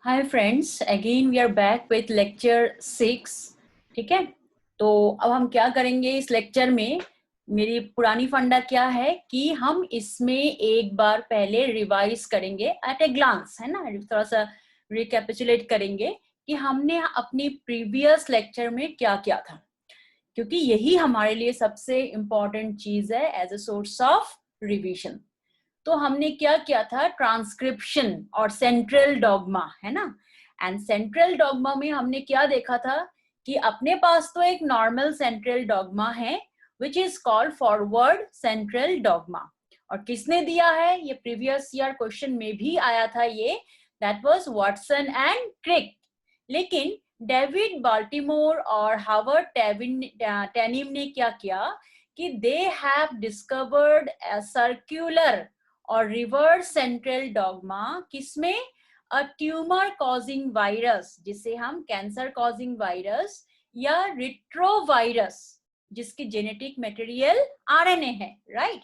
Hi friends, again we are back with lecture 6। ठीक है, तो अब हम क्या करेंगे इस लेक्चर में। मेरी पुरानी फंडा क्या है कि हम इसमें एक बार पहले रिवाइज करेंगे एट ए ग्लांस, है ना, थोड़ा सा रिकैपिचुलेट करेंगे कि हमने अपनी प्रीवियस लेक्चर में क्या किया था, क्योंकि यही हमारे लिए सबसे इम्पोर्टेंट चीज है as a source of revision. तो हमने क्या किया था, ट्रांसक्रिप्शन और सेंट्रल डॉग्मा, है ना। एंड सेंट्रल डॉग्मा में हमने क्या देखा था कि अपने पास तो एक नॉर्मल सेंट्रल डॉग्मा है which is called forward central dogma. और किसने दिया है, ये प्रीवियस ईयर क्वेश्चन में भी आया था, ये that was Watson and Crick. लेकिन डेविड बाल्टीमोर और हार्वर्ड टेनिम ने क्या किया कि they have discovered a circular और रिवर्स सेंट्रल डॉग्मा, किसमें, अ ट्यूमर कॉजिंग वायरस, जिसे हम कैंसर कॉजिंग वायरस या रिट्रोवायरस, जिसकी जेनेटिक मटेरियल आरएनए है, राइट।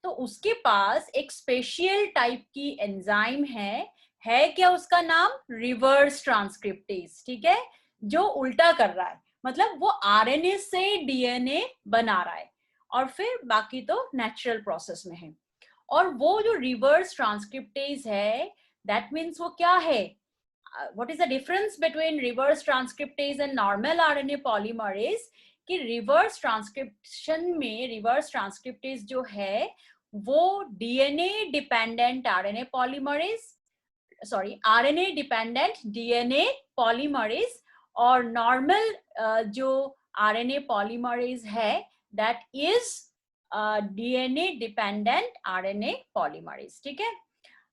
तो उसके पास एक स्पेशल टाइप की एंजाइम है क्या, उसका नाम रिवर्स ट्रांसक्रिप्टेज, ठीक है, जो उल्टा कर रहा है, मतलब वो आरएनए से डीएनए बना रहा है, और फिर बाकी तो नेचुरल प्रोसेस में है। और वो जो रिवर्स ट्रांसक्रिप्टेज है, दैट मीन्स वो क्या है, what is the difference between reverse transcriptase and normal RNA polymerase, कि रिवर्स ट्रांसक्रिप्शन में रिवर्स ट्रांसक्रिप्टेज जो है वो DNA dependent RNA polymerase, sorry RNA dependent DNA polymerase, और नॉर्मल जो आरएनए पॉलीमरेज है that is DNA dependent RNA polymerase, ठीक है।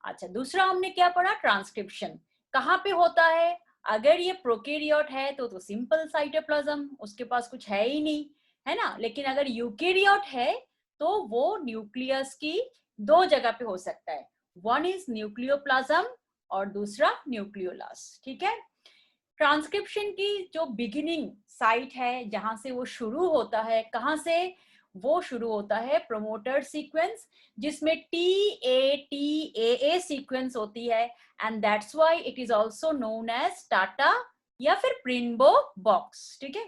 अच्छा, दूसरा हमने क्या पढ़ा, ट्रांसक्रिप्शन कहाँ पे होता है। अगर ये प्रोकैरियोट है तो सिंपल साइटोप्लाज्म, उसके पास कुछ है ही नहीं, है ना। लेकिन अगर यूकैरियोट है तो वो न्यूक्लियस की दो जगह पे हो सकता है, वन इज न्यूक्लियोप्लाज्म और दूसरा न्यूक्लियोलस, ठीक है। ट्रांसक्रिप्शन की जो बिगिनिंग साइट है, जहां से वो शुरू होता है, कहां से वो शुरू होता है, प्रोमोटर सीक्वेंस, जिसमें TATAA सीक्वेंस होती है, and that's why it is also known as TATA या फिर प्रिन्बो बॉक्स, ठीक है।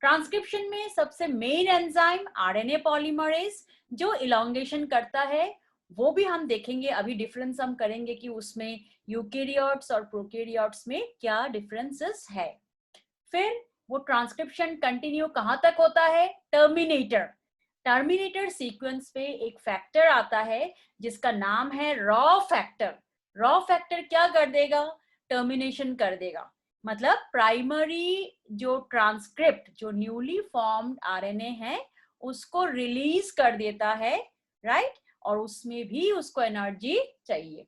ट्रांसक्रिप्शन में सबसे मेन एंजाइम आरएनए पॉलीमरेज, जो इलोंगेशन करता है, वो भी हम देखेंगे, अभी डिफरेंस हम करेंगे कि उसमें यूकैरियोट्स और प्रोकैरियोट्स में क्या डिफरेंसेस है। फिर वो ट्रांसक्रिप्शन कंटिन्यू कहां तक होता है, टर्मिनेटर। टर्मिनेटर सीक्वेंस पे एक फैक्टर आता है जिसका नाम है रॉ फैक्टर। रॉ फैक्टर क्या कर देगा, टर्मिनेशन कर देगा, मतलब प्राइमरी जो ट्रांसक्रिप्ट, जो न्यूली फॉर्म्ड आरएनए है, उसको रिलीज कर देता है, राइट। और उसमें भी उसको एनर्जी चाहिए,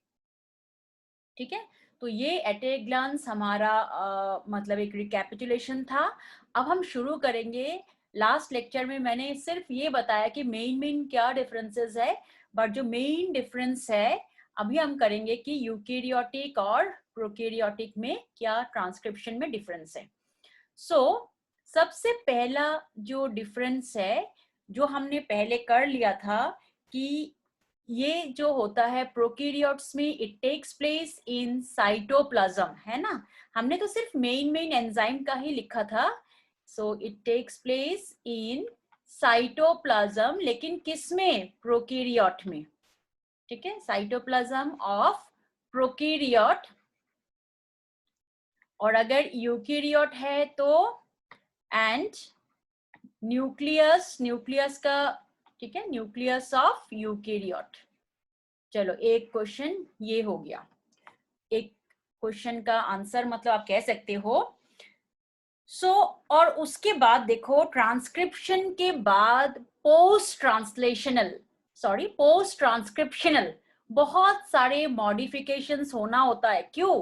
ठीक है। तो ये एट ए ग्लांस हमारा मतलब एक रिकैपिटुलेशन था। अब हम शुरू करेंगे। लास्ट लेक्चर में मैंने सिर्फ ये बताया कि मेन क्या डिफरेंसेस है, बट जो मेन डिफरेंस है अभी हम करेंगे कि यूकैरियोटिक और प्रोकैरियोटिक में क्या ट्रांसक्रिप्शन में डिफरेंस है। सबसे पहला जो डिफरेंस है, जो हमने पहले कर लिया था, कि ये जो होता है प्रोकैरियोट्स में, it takes place in cytoplasm, है ना। हमने तो सिर्फ मेन एंजाइम का ही लिखा था, so it takes place in cytoplasm, लेकिन किसमें, प्रोकैरियोट में, ठीक है, साइटोप्लाज्म ऑफ प्रोकैरियोट। और अगर यूकैरियोट है तो एंड न्यूक्लियस का, ठीक है, न्यूक्लियस ऑफ यूकैरियोट। चलो, एक क्वेश्चन ये हो गया, एक क्वेश्चन का आंसर मतलब आप कह सकते हो। और उसके बाद देखो, ट्रांसक्रिप्शन के बाद पोस्ट ट्रांसक्रिप्शनल बहुत सारे मॉडिफिकेशंस होना होता है। क्यों,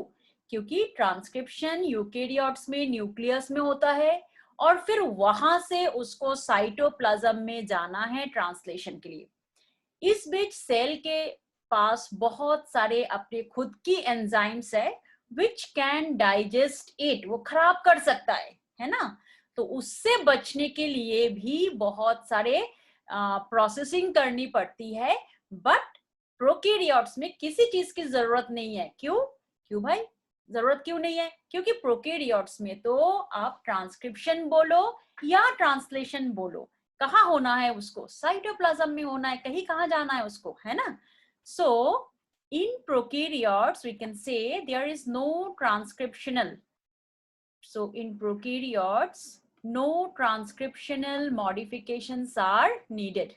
क्योंकि ट्रांसक्रिप्शन यूकैरियोट्स में न्यूक्लियस में होता है, और फिर वहां से उसको साइटोप्लाज्म में जाना है ट्रांसलेशन के लिए। इस बीच सेल के पास बहुत सारे अपने खुद की एंजाइम्स है विच कैन डाइजेस्ट इट, वो खराब कर सकता है ना। तो उससे बचने के लिए भी बहुत सारे प्रोसेसिंग करनी पड़ती है, बट प्रोकैरियोट्स में किसी चीज की जरूरत नहीं है। क्यों, क्यों भाई, जरूरत क्यों नहीं है? क्योंकि प्रोकैरियोट्स में तो आप ट्रांसक्रिप्शन बोलो या ट्रांसलेशन बोलो, कहाँ होना है उसको? साइटोप्लाज्म में होना है, कहीं कहाँ जाना है उसको, है ना? So in prokaryotes we can say there is no transcriptional. So in prokaryotes, no transcriptional modifications are needed.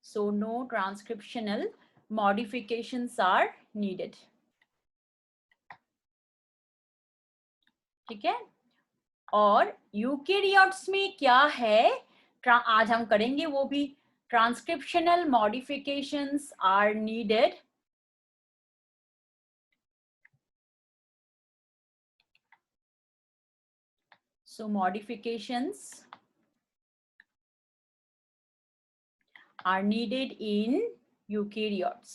So no transcriptional modifications are needed. ठीक है? और यूकेरियोट्स में क्या है? आज हम करेंगे वो भी. Transcriptional modifications are needed. So modifications are needed in eukaryotes.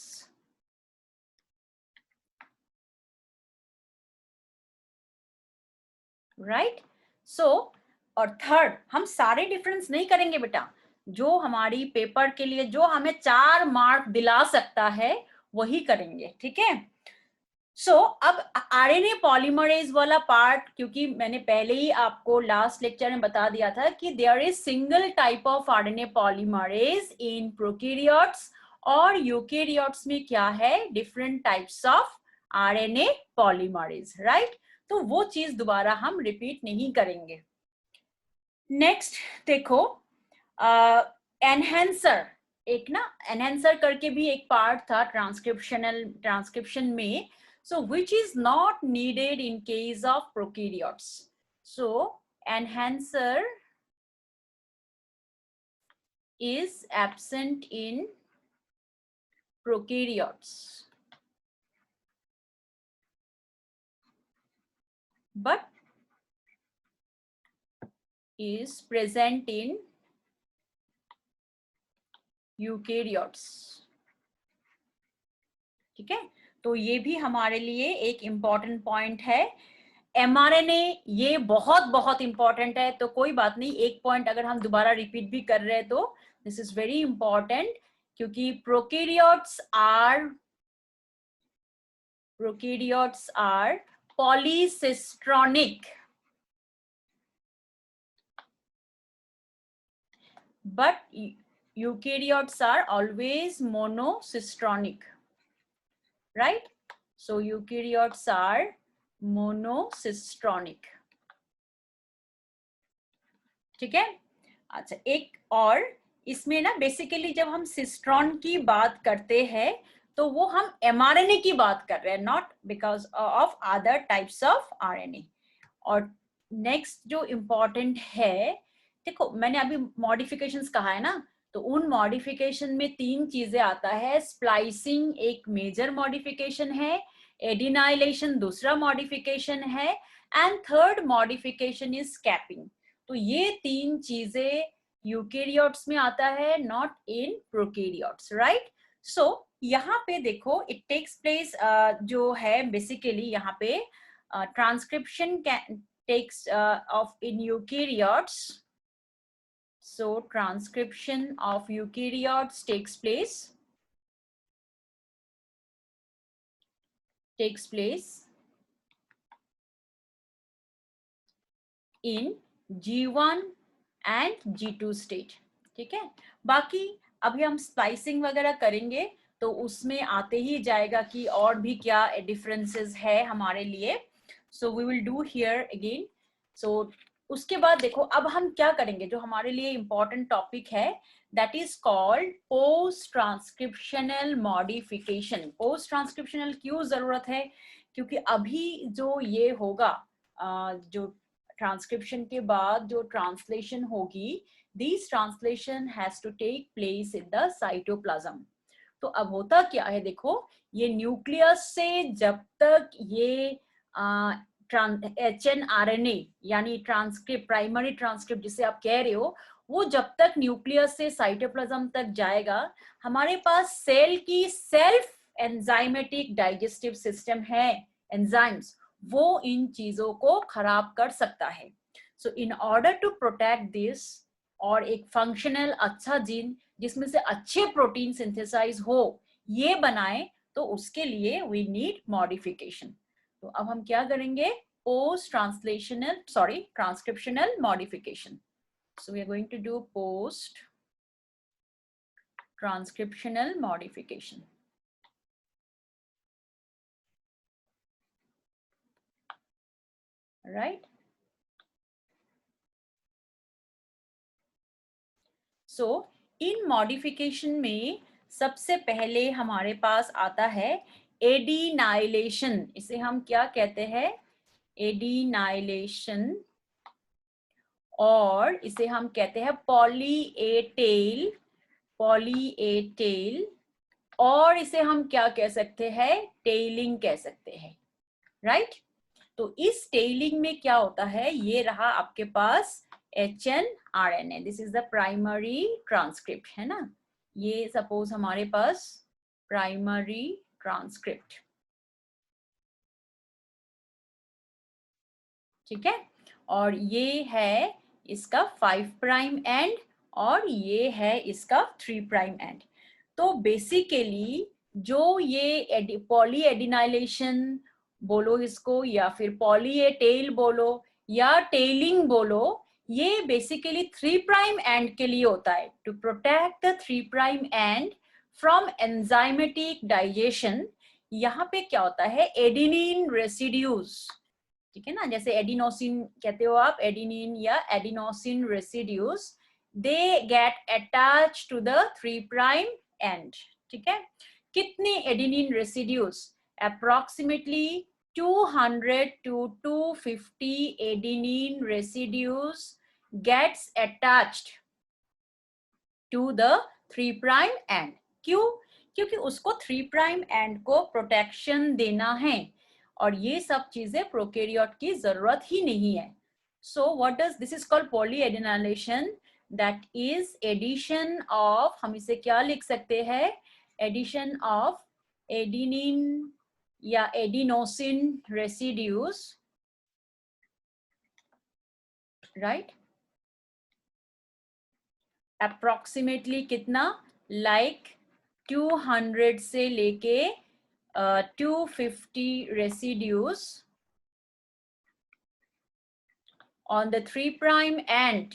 Right? So और थर्ड, हम सारे डिफरेंस नहीं करेंगे बेटा, जो हमारी पेपर के लिए जो हमें 4 मार्क दिला सकता है वही करेंगे. ठीक है? सो अब आरएनए पॉलीमरेज वाला पार्ट, क्योंकि मैंने पहले ही आपको लास्ट लेक्चर में बता दिया था कि there is single type of RNA polymerase in prokaryotes, और यूकेरियोट्स में क्या है? Different types of RNA polymerase. Right? तो वो चीज दोबारा हम रिपीट नहीं करेंगे. नेक्स्ट देखो, एनहेंसर. एक ना एनहेंसर करके भी एक पार्ट था ट्रांसक्रिप्शन में. So which is not needed in case of prokaryotes. So enhancer is absent in prokaryotes, but is present in eukaryotes. ठीक है? तो ये भी हमारे लिए एक इंपॉर्टेंट पॉइंट है. एमआरएनए ये बहुत बहुत इंपॉर्टेंट है, तो कोई बात नहीं, एक पॉइंट अगर हम दोबारा रिपीट भी कर रहे हैं तो दिस इज वेरी इंपॉर्टेंट, क्योंकि prokaryotes are polycistronic, but eukaryotes are always monocistronic. Right? So eukaryotes are monocistronic. ठीक है? अच्छा, एक और इसमें ना बेसिकली जब हम सिस्ट्रॉन की बात करते हैं तो वो हम एमआरएनए की बात कर रहे हैं, not because of other types of RNA. और नेक्स्ट जो इम्पोर्टेंट है, देखो मैंने अभी मॉडिफिकेशंस कहा है ना, तो उन मॉडिफिकेशन में 3 चीजें आता है. स्प्लाइसिंग एक मेजर मॉडिफिकेशन है, एडिनाइलेशन दूसरा मॉडिफिकेशन है, and third modification is capping. तो ये 3 चीजें यूकेरियोट्स में आता है, नॉट इन प्रोकैरियोट्स. राइट? सो यहाँ पे देखो, इट टेक्स प्लेस जो है बेसिकली यहाँ पे transcription takes of in eukaryotes. So transcription of eukaryotes takes place in G1 and G2 stage. ठीक है? बाकी अभी हम स्प्लाइसिंग वगैरह करेंगे तो उसमें आते ही जाएगा कि और भी क्या डिफरेंसेस है हमारे लिए. So we will do here again. So उसके बाद देखो, अब हम क्या करेंगे, जो हमारे लिए इंपॉर्टेंट टॉपिक है, that is called post transcriptional modification. Post transcriptional क्यों जरूरत है? क्योंकि अभी जो ये होगा, जो ट्रांसक्रिप्शन के बाद जो ट्रांसलेशन होगी, this translation has to take place in the cytoplasm. तो अब होता क्या है, देखो ये न्यूक्लियस से जब तक ये HNRNA यानी ट्रांसक्रिप्ट, प्राइमरी ट्रांसक्रिप्ट जिसे आप कह रहे हो, वो जब तक न्यूक्लियस से साइटोप्लाज्म तक जाएगा, हमारे पास सेल की सेल्फ एंजाइमेटिक डाइजेस्टिव सिस्टम है, एंजाइम्स, वो इन चीजों को खराब कर सकता है. So in order to protect this, और एक फंक्शनल अच्छा जीन जिसमें से अच्छे प्रोटीन सिंथेसाइज हो, ये बनाए, तो उसके लिए वी नीड मॉडिफिकेशन। तो अब हम क्या करेंगे, post translational transcriptional modification. So we are going to do post transcriptional modification. Right, so in modification में सबसे पहले हमारे पास आता है एडिनाइलेशन। इसे हम क्या कहते हैं, एडिनाइलेशन, और इसे हम कहते हैं पॉली ए टेल, और इसे हम क्या कह सकते हैं, टेलिंग कह सकते हैं। राइट, तो इस टेलिंग में क्या होता है, ये रहा आपके पास HNRNA, this is the primary transcript, है ना। ये सपोज हमारे पास प्राइमरी ट्रांसक्रिप्ट, ठीक है, और ये है इसका 5 प्राइम एंड, और ये है इसका 3 प्राइम एंड। तो बेसिकली जो ये पॉली एडिनाइलेशन बोलो इसको, या फिर पॉली ए टेल बोलो, या टेलिंग बोलो, ये बेसिकली 3 प्राइम एंड के लिए होता है, to protect the 3 prime end from enzymatic digestion. यहाँ पे क्या होता है, एडिनिन रेसिड्यूज, ठीक है ना, जैसे एडिनोसिन कहते हो आप, एडिनिन या adenosine residues, they get attach to the 3 prime end, ठीक है। कितने adenine residues, approximately 200 to 250 adenine residues gets attached to the 3 prime end. क्यों, क्योंकि उसको 3 प्राइम एंड को प्रोटेक्शन देना है, और ये सब चीजें प्रोकैरियोट की जरूरत ही नहीं है। So what does this is called polyadenylation, that is addition of, हम इसे क्या लिख सकते हैं, एडिशन ऑफ एडिनिन या एडिनोसिन रेसिड्यूज, राइट, अप्रोक्सीमेटली कितना, लाइक 200 से लेके 250 residues on the 3 prime end,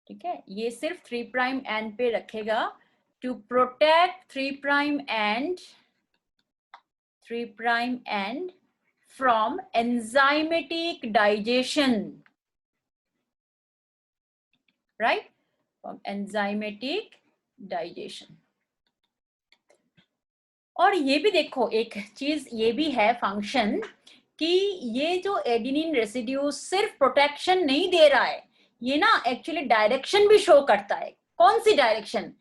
ठीक है, ये सिर्फ 3 प्राइम एंड पे रखेगा, to protect 3 prime end from enzymatic digestion, right, from enzymatic digestion. और ये भी देखो एक चीज ये भी है फंक्शन, कि ये जो एडिनिन रेसिड्यू सिर्फ प्रोटेक्शन नहीं दे रहा है, ये ना एक्चुअली डायरेक्शन भी शो करता है। कौन सी डायरेक्शन,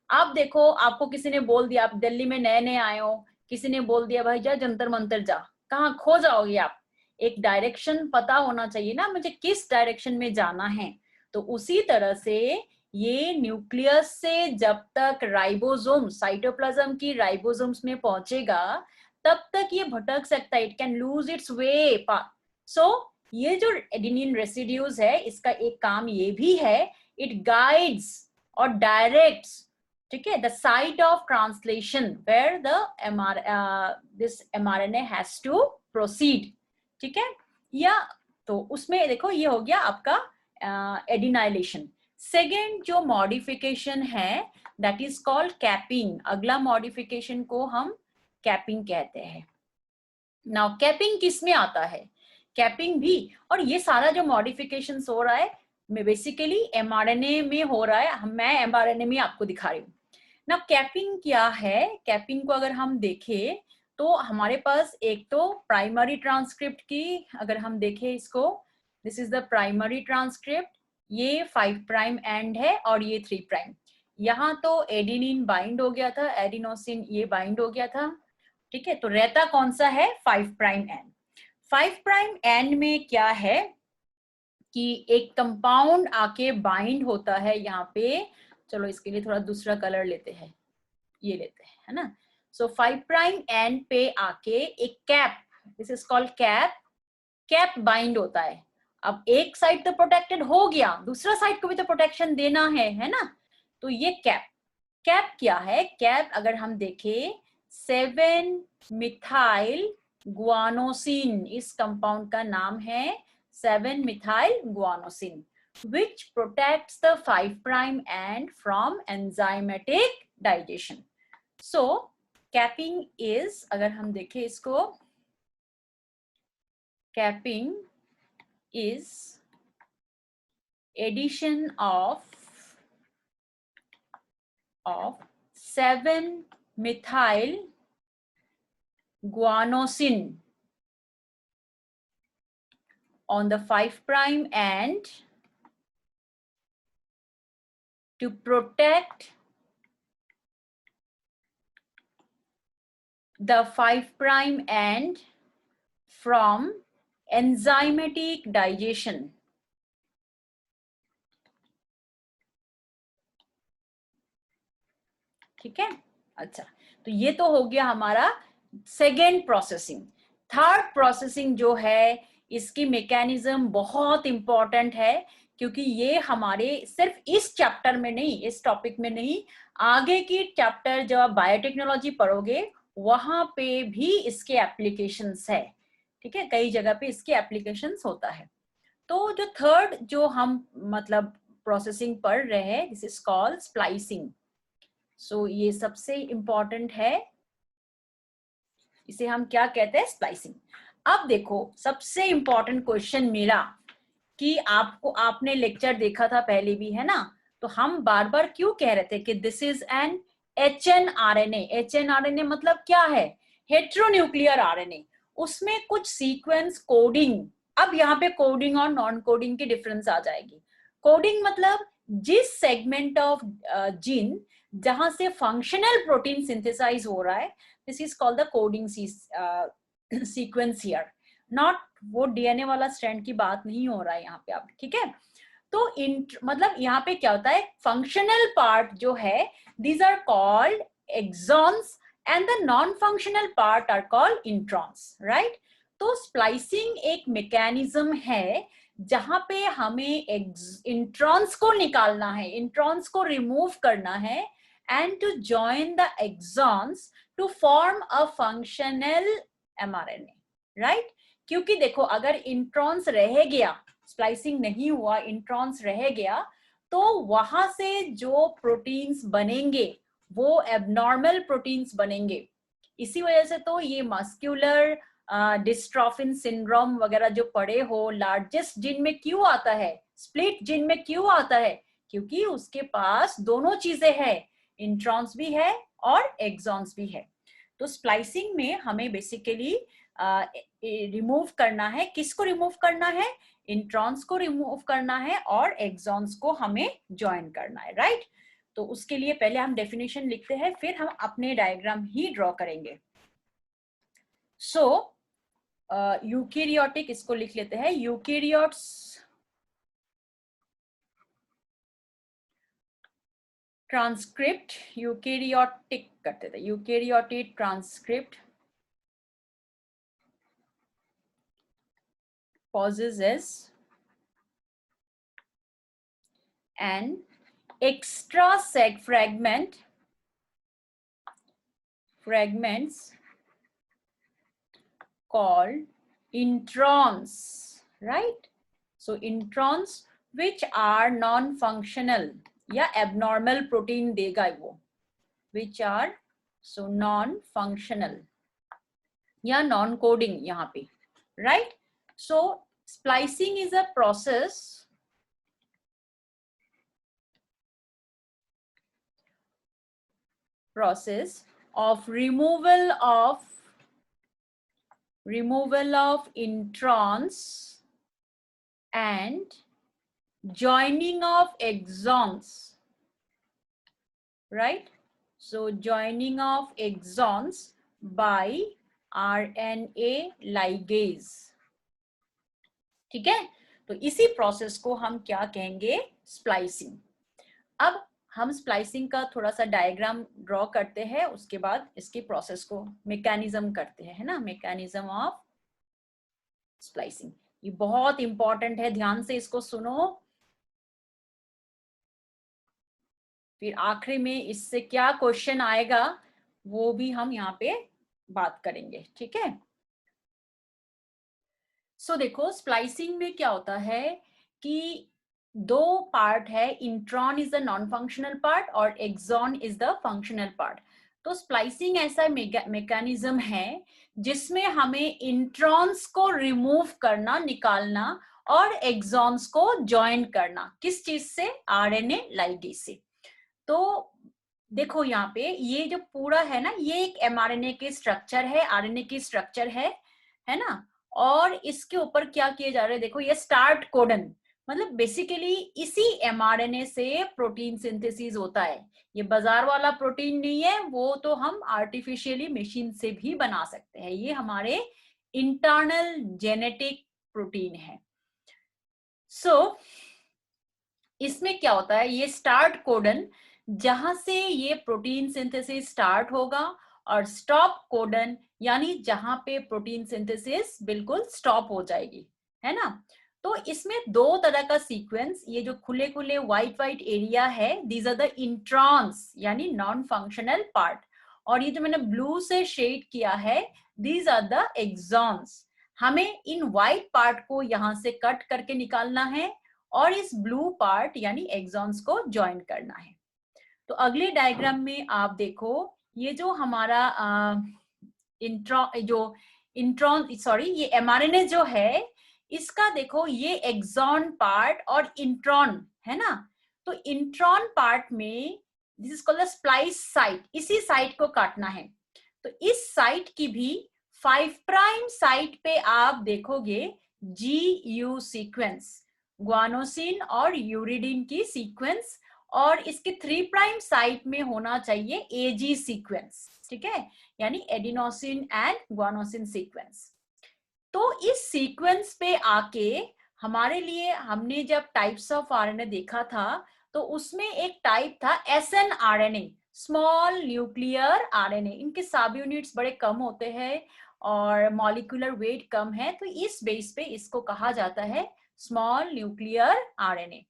आप देखो, आपको किसी ने बोल दिया, आप दिल्ली में नए नए आए हो, किसी ने बोल दिया भाई जा जंतर मंतर जा, कहाँ खो जाओगे आप, एक डायरेक्शन पता होना चाहिए ना मुझे किस डायरेक्शन में जाना है। तो उसी तरह से ये न्यूक्लियस से जब तक राइबोसोम, साइटोप्लाज्म की राइबोसोम्स में पहुंचेगा, तब तक ये भटक सकता है, इट कैन लूज इट्स वे। सो ये जो एडिनिन रेसिड्यूज है, इसका एक काम ये भी है, इट गाइड्स और डायरेक्ट्स, ठीक है, the site of translation where the this mRNA has to proceed, ठीक है। या तो उसमें देखो ये हो गया आपका एडिनाइलेशन। सेकेंड जो मॉडिफिकेशन है दैट इज कॉल्ड कैपिंग, अगला मॉडिफिकेशन को हम कैपिंग कहते हैं। नाउ कैपिंग किस में आता है, कैपिंग भी, और ये सारा जो मॉडिफिकेशन हो रहा है बेसिकली mRNA में हो रहा है, मैं mRNA में आपको दिखा रही हूँ ना। कैपिंग क्या है, कैपिंग को अगर हम देखें तो हमारे पास एक तो प्राइमरी ट्रांसक्रिप्ट की अगर हम देखें इसको, this is the primary transcript, ये 5 प्राइम एंड है और ये 3 प्राइम। यहाँ तो एडिनिन बाइंड हो गया था, एडिनोसिन ये बाइंड हो गया था, ठीक है, तो रहता कौन सा है, 5 प्राइम एंड। 5 प्राइम एंड में क्या है कि एक कंपाउंड आके बाइंड होता है यहाँ पे, चलो इसके लिए थोड़ा दूसरा कलर लेते हैं, ये लेते हैं, है ना। सो 5 प्राइम एंड पे आके एक cap, this is called cap, cap bind होता है। अब एक साइड तो प्रोटेक्टेड हो गया, दूसरा साइड को भी तो प्रोटेक्शन देना है ना। तो ये कैप, कैप क्या है, कैप अगर हम देखें 7 मिथाइल गुआनोसिन, इस कंपाउंड का नाम है 7 methyl guanosine, which protects the 5' end from enzymatic digestion. So capping is, अगर हम देखें इसको, capping is addition of 7 methyl guanosin on the 5' end to protect the 5' end from enzymatic digestion. ठीक है, अच्छा, तो ये तो हो गया हमारा सेकेंड प्रोसेसिंग। थर्ड प्रोसेसिंग जो है, इसकी मैकेनिज्म बहुत इंपॉर्टेंट है, क्योंकि ये हमारे सिर्फ इस चैप्टर में नहीं, इस टॉपिक में नहीं, आगे की चैप्टर जब आप बायोटेक्नोलॉजी पढ़ोगे वहां पे भी इसके एप्लीकेशंस है। ठीक है, कई जगह पे इसके एप्लीकेशंस होता है। तो जो थर्ड जो हम मतलब प्रोसेसिंग पढ़ रहे हैं, दिस इज कॉल्ड स्प्लाइसिंग। सो ये सबसे इंपॉर्टेंट है, इसे हम क्या कहते हैं, स्प्लाइसिंग। अब देखो सबसे इंपॉर्टेंट क्वेश्चन मेरा, कि आपने लेक्चर देखा था पहले भी, है ना, तो हम बार बार क्यों कह रहे थे कि this is an HNRNA। HNRNA मतलब क्या है, हेट्रोन्यूक्लियर RNA। उसमें कुछ सीक्वेंस कोडिंग, अब यहाँ पे कोडिंग और नॉन कोडिंग की डिफरेंस आ जाएगी। कोडिंग मतलब जिस सेगमेंट ऑफ जीन जहां से फंक्शनल प्रोटीन सिंथेसाइज हो रहा है, this is called the coding sequence here, not वो डीएनए वाला स्ट्रैंड की बात नहीं हो रहा है यहाँ पे आप। ठीक है, तो मतलब यहाँ पे क्या होता है, फंक्शनल पार्ट जो है, these are called exons and the non functional part are called introns, right. तो स्प्लाइसिंग एक मैकेनिज्म है जहां पे हमें इंट्रॉन्स को निकालना है, इंट्रॉन्स को रिमूव करना है, and to join the exons to form a functional mRNA, right. क्योंकि देखो अगर इंट्रॉन्स रह गया, स्प्लाइसिंग नहीं हुआ, इंट्रॉन्स रह गया, तो वहां से जो प्रोटीन्स बनेंगे वो एबनॉर्मल प्रोटीन्स बनेंगे। इसी वजह से तो ये मस्कुलर डिस्ट्रॉफिन सिंड्रोम वगैरह जो पढ़े हो, लार्जेस्ट जिन में क्यों आता है, स्प्लिट जिन में क्यों आता है, क्योंकि उसके पास दोनों चीजें हैं, इंट्रॉन्स भी है और एक्सॉन्स भी है। तो स्प्लाइसिंग में हमें बेसिकली रिमूव करना है, किसको रिमूव करना है, इंट्रॉन्स को रिमूव करना है और एक्सॉन्स को हमें ज्वाइन करना है, राइट। तो उसके लिए पहले हम डेफिनेशन लिखते हैं, फिर हम अपने डायग्राम ही ड्रॉ करेंगे। सो यूकेरियोटिक, इसको लिख लेते हैं, यूकेरियोट्स ट्रांसक्रिप्ट, यूकेरियोटिक करते थे, eukaryotic transcript possesses an extra fragments called introns, right? So introns which are non-functional या abnormal protein देगा वो, which are so non-functional या non-coding यहाँ पे, right? So splicing is a process of removal of introns and joining of exons, right? So joining of exons by RNA ligase, ठीक है। तो इसी प्रोसेस को हम क्या कहेंगे, स्प्लाइसिंग। अब हम स्प्लाइसिंग का थोड़ा सा डायग्राम ड्रॉ करते हैं, उसके बाद इसकी प्रोसेस को मैकेनिज्म करते हैं, है ना, मैकेनिज्म ऑफ स्प्लाइसिंग। ये बहुत इंपॉर्टेंट है, ध्यान से इसको सुनो, फिर आखिरी में इससे क्या क्वेश्चन आएगा वो भी हम यहाँ पे बात करेंगे, ठीक है। सो देखो स्प्लाइसिंग में क्या होता है कि दो पार्ट है, intron is the non functional part और exon is the functional part. तो स्प्लाइसिंग ऐसा मैकेनिज्म है जिसमें हमें इंट्रॉन्स को रिमूव करना, निकालना और एक्सॉन्स को ज्वाइन करना, किस चीज से, आरएनए लाइगेज से। तो देखो यहाँ पे ये जो पूरा है ना, ये एक एमआरएनए के स्ट्रक्चर है, आरएनए की स्ट्रक्चर है ना। और इसके ऊपर क्या किए जा रहे हैं, देखो ये स्टार्ट कोडन, मतलब बेसिकली इसी एमआरएनए से प्रोटीन सिंथेसिस होता है। ये बाजार वाला प्रोटीन नहीं है, वो तो हम आर्टिफिशियली मशीन से भी बना सकते हैं, ये हमारे इंटरनल जेनेटिक प्रोटीन है। सो इसमें क्या होता है, ये स्टार्ट कोडन जहां से ये प्रोटीन सिंथेसिस स्टार्ट होगा, और स्टॉप कोडन यानी जहां पे प्रोटीन सिंथेसिस बिल्कुल स्टॉप हो जाएगी, है ना। तो इसमें दो तरह का सीक्वेंस, ये जो खुले खुले व्हाइट व्हाइट एरिया है, दीज आर द इंट्रॉन्स यानी नॉन फंक्शनल पार्ट, और ये जो मैंने ब्लू से शेड किया है, दीज आर द एक्सॉन्स। हमें इन व्हाइट पार्ट को यहां से कट करके निकालना है और इस ब्लू पार्ट यानी एक्सॉन्स को ज्वाइन करना है। तो अगले डायग्राम में आप देखो, ये जो हमारा ये एमआरएनए जो है, इसका देखो ये एक्सॉन पार्ट और इंट्रॉन है ना। तो इंट्रॉन पार्ट में this is called the splice site, इसी साइट को काटना है। तो इस साइट की भी 5 प्राइम साइट पे आप देखोगे GU सीक्वेंस, ग्वानोसिन और यूरिडिन की सीक्वेंस, और इसके 3 प्राइम साइट में होना चाहिए AG सीक्वेंस, ठीक है, यानी एडिनोसिन एंड ग्वानोसिन सीक्वेंस। तो इस सीक्वेंस पे आके हमारे लिए, हमने जब टाइप्स ऑफ आरएनए देखा था, तो उसमें एक टाइप था SNRNA, स्मॉल न्यूक्लियर आरएनए। इनके सब यूनिट्स बड़े कम होते हैं और मॉलिक्यूलर वेट कम है, तो इस बेस पे इसको कहा जाता है स्मॉल न्यूक्लियर आरएनए।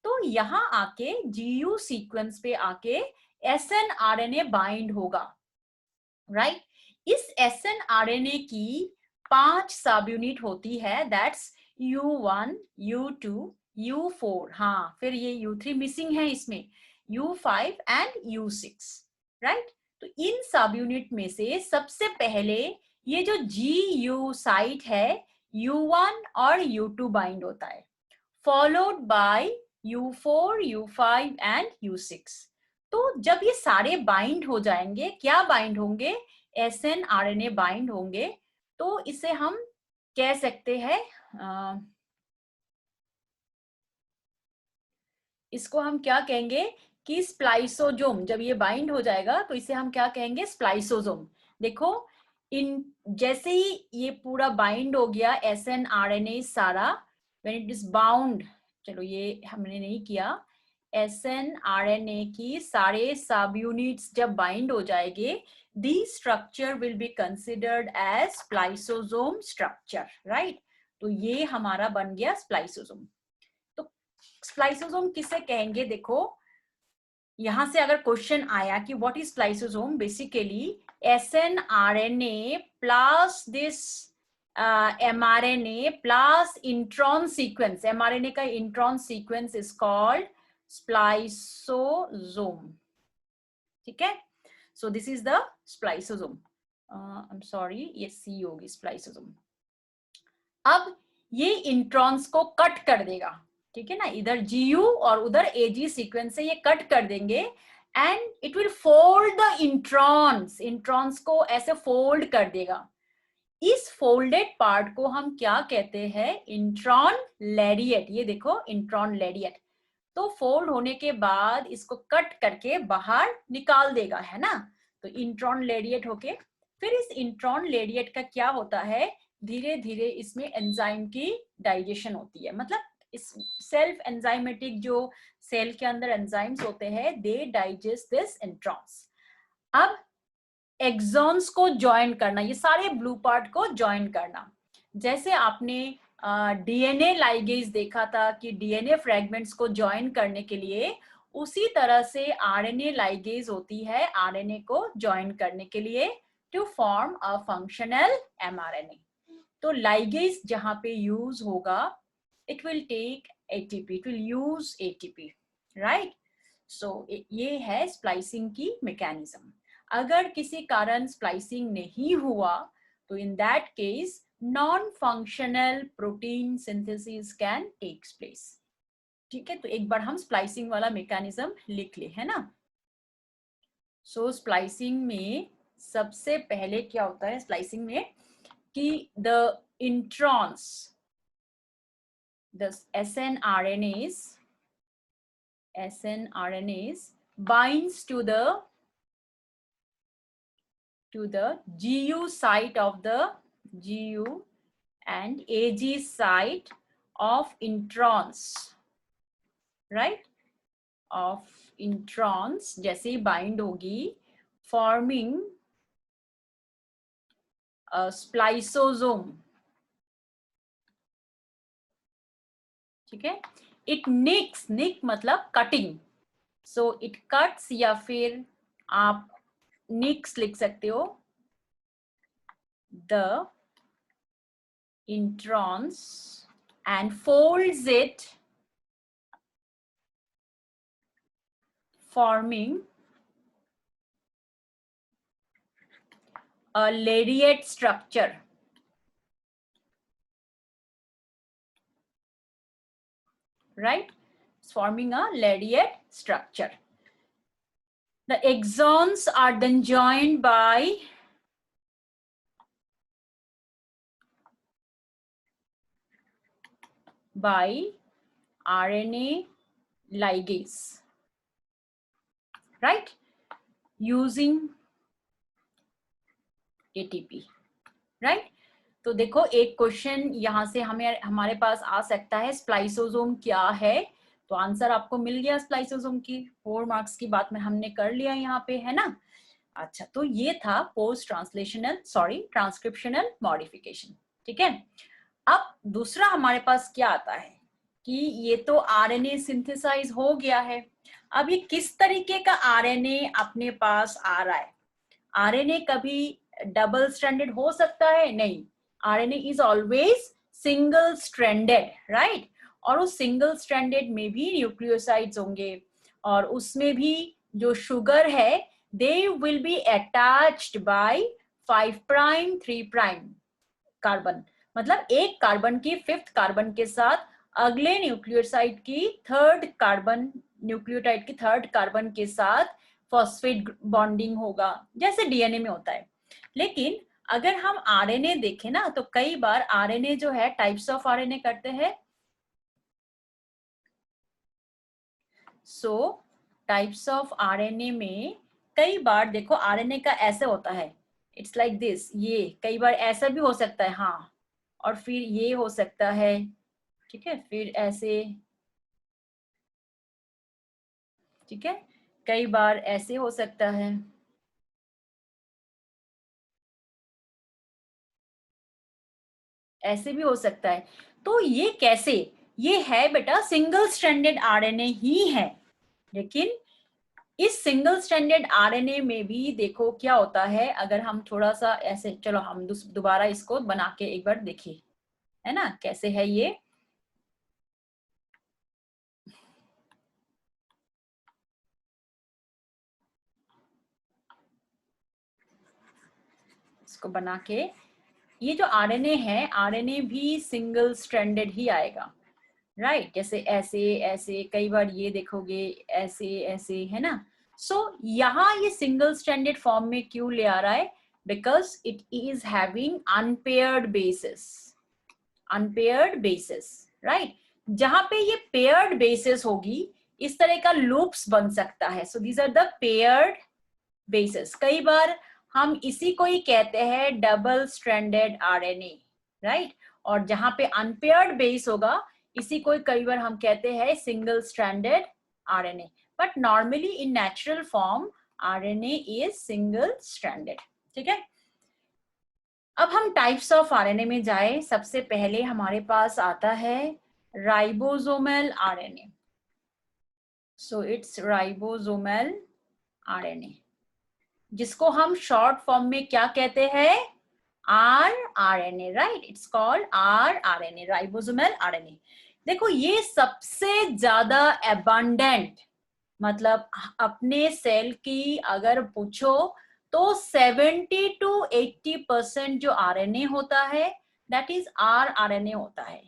तो यहाँ आके GU सीक्वेंस पे आके SNRNA बाइंड होगा, राइट। इस SNRNA की 5 सब यूनिट होती है, दैट्स U1, U2, U4, हाँ फिर ये U3 मिसिंग है इसमें, U5 एंड U6, राइट। तो इन सब यूनिट में से सबसे पहले ये जो GU साइट है, U1 और U2 बाइंड होता है, followed by U4, U5 and U6। तो जब ये सारे बाइंड हो जाएंगे, क्या बाइंड होंगे, SNRNA बाइंड होंगे, तो इसे हम कह सकते हैं, इसको हम क्या कहेंगे कि स्प्लाइसोजोम। जब ये बाइंड हो जाएगा तो इसे हम क्या कहेंगे, स्प्लाइसोजोम। देखो इन जैसे ही ये पूरा बाइंड हो गया SNRNA सारा, व्हेन इट इज बाउंड, चलो ये हमने नहीं किया, SNRNA की सारे सब यूनिट्स जब बाइंड हो जाएंगे, the structure will be considered as spliceosome structure, right. तो ये हमारा बन गया स्प्लाइसोजोम। तो स्प्लाइसोजोम किसे कहेंगे, देखो यहां से अगर क्वेश्चन आया कि what is spliceosome, basically SNRNA plus this mRNA plus intron sequence, mRNA का intron sequence is called spliceosome, ठीक है। So this is the spliceosome, I am sorry ये C होगी, स्प्लाइसोजोम। अब ये इंट्रॉन्स को कट कर देगा, ठीक है ना, इधर GU और उधर AG सीक्वेंस से ये कट कर देंगे, and it will fold the introns, introns को ऐसे फोल्ड कर देगा। इस फोल्डेड पार्ट को हम क्या कहते हैं, इंट्रॉन लैरिएट। ये देखो इंट्रॉन लैरिएट। तो फोल्ड होने के बाद इसको कट करके बाहर निकाल देगा, है ना। तो इंट्रॉन लैरिएट होके फिर इस इंट्रॉन लैरिएट का क्या होता है, धीरे धीरे इसमें एंजाइम की डाइजेशन होती है, मतलब इस सेल्फ एंजाइमेटिक जो सेल के अंदर एंजाइम्स होते हैं, दे डाइजेस्ट दिस इंट्रॉन्स। अब एक्सॉन्स को ज्वाइन करना, ये सारे ब्लू पार्ट को ज्वाइन करना, जैसे आपने DNA लाइगेज देखा था कि DNA फ्रेगमेंट्स को ज्वाइन करने के लिए उसी तरह से आरएनए लाइगेज होती है आरएनए को ज्वाइन करने के लिए to form a functional mRNA. तो लाइगेज जहां पे यूज होगा it will take ATP, it will use ATP, right. So ये है स्प्लाइसिंग की मैकेनिज्म। अगर किसी कारण स्प्लाइसिंग नहीं हुआ तो in that case non functional protein synthesis can takes place. ठीक है, तो एक बार हम स्प्लाइसिंग वाला मैकेनिज्म लिख ले, है ना। सो स्प्लाइसिंग में सबसे पहले क्या होता है स्प्लाइसिंग में कि the introns, the snRNAs binds to the GU site of the GU and AG site of introns, right? Of introns जैसे ही bind होगी forming a spliceosome, ठीक है। इट निक्स, निक मतलब कटिंग, सो इट कट्स या फिर आप निक्स लिख सकते हो the introns and folds it forming a lariat structure, right? It's forming a Ladiate structure. The exons are then joined by RNA ligase, right? Using ATP, right? तो देखो एक question यहां से हमें हमारे पास आ सकता है स्प्लाइसोसोम क्या है, तो आंसर आपको मिल गया स्प्लाइसोसोम की। 4 मार्क्स की बात में हमने कर लिया यहाँ पे, है ना। अच्छा, तो ये था पोस्ट ट्रांसक्रिप्शनल मॉडिफिकेशन, ठीक है। अब दूसरा हमारे पास क्या आता है कि ये तो आरएनए सिंथेसाइज हो गया है, अब ये किस तरीके का आरएनए अपने पास आ रहा है। आरएनए कभी डबल स्ट्रैंडेड हो सकता है? नहीं, RNA is always single stranded, right. और उस सिंगल स्ट्रैंडेड में भी न्यूक्लियोसाइड्स होंगे और उसमें भी जो शुगर है they will be attached bye 5 prime 3 prime carbon, मतलब एक कार्बन की 5th कार्बन के साथ अगले न्यूक्लियोसाइड की 3rd कार्बन, न्यूक्लियोटाइड की 3rd कार्बन के साथ फॉस्फेट बॉन्डिंग होगा जैसे डीएनए में होता है। लेकिन अगर हम आरएनए देखें ना तो कई बार आरएनए जो है टाइप्स ऑफ आरएनए करते हैं। सो टाइप्स ऑफ आरएनए में कई बार देखो आरएनए का ऐसे होता है, इट्स लाइक दिस, ये कई बार ऐसा भी हो सकता है, हाँ, और फिर ये हो सकता है, ठीक है, फिर ऐसे, ठीक है, कई बार ऐसे हो सकता है, ऐसे भी हो सकता है। तो ये कैसे, ये है बेटा सिंगल स्ट्रैंडेड आरएनए ही है, लेकिन इस सिंगल स्ट्रैंडेड आरएनए में भी देखो क्या होता है। अगर हम थोड़ा सा ऐसे, चलो हम दोबारा इसको बना के एक बार देखिए, है ना, कैसे है ये। इसको बना के, ये जो आरएनए है, आरएनए भी सिंगल स्ट्रैंडेड ही आएगा, राइट। जैसे ऐसे ऐसे, कई बार ये देखोगे ऐसे ऐसे, है ना। सो यहाँ ये सिंगल स्ट्रैंडेड फॉर्म में क्यों ले आ रहा है? Because it is having unpaired basis, unpaired bases, right. जहां पे ये पेयर्ड बेसिस होगी इस तरह का लूप्स बन सकता है। So these are the paired bases. कई बार हम इसी को ही कहते हैं डबल स्ट्रैंडेड आरएनए, राइट। और जहां पे अनपेयर्ड बेस होगा इसी को कई बार हम कहते हैं single stranded RNA. But normally in natural form RNA is single stranded, ठीक है। अब हम टाइप्स ऑफ आरएनए में जाए। सबसे पहले हमारे पास आता है ribosomal RNA. So it's ribosomal RNA, जिसको हम शॉर्ट फॉर्म में क्या कहते हैं, rRNA, right? It's called rRNA, ribosomal RNA. देखो ये सबसे ज्यादा एबंडेंट, मतलब अपने सेल की अगर पूछो तो 70 to 80% जो आरएनए होता है दैट इज rRNA होता है।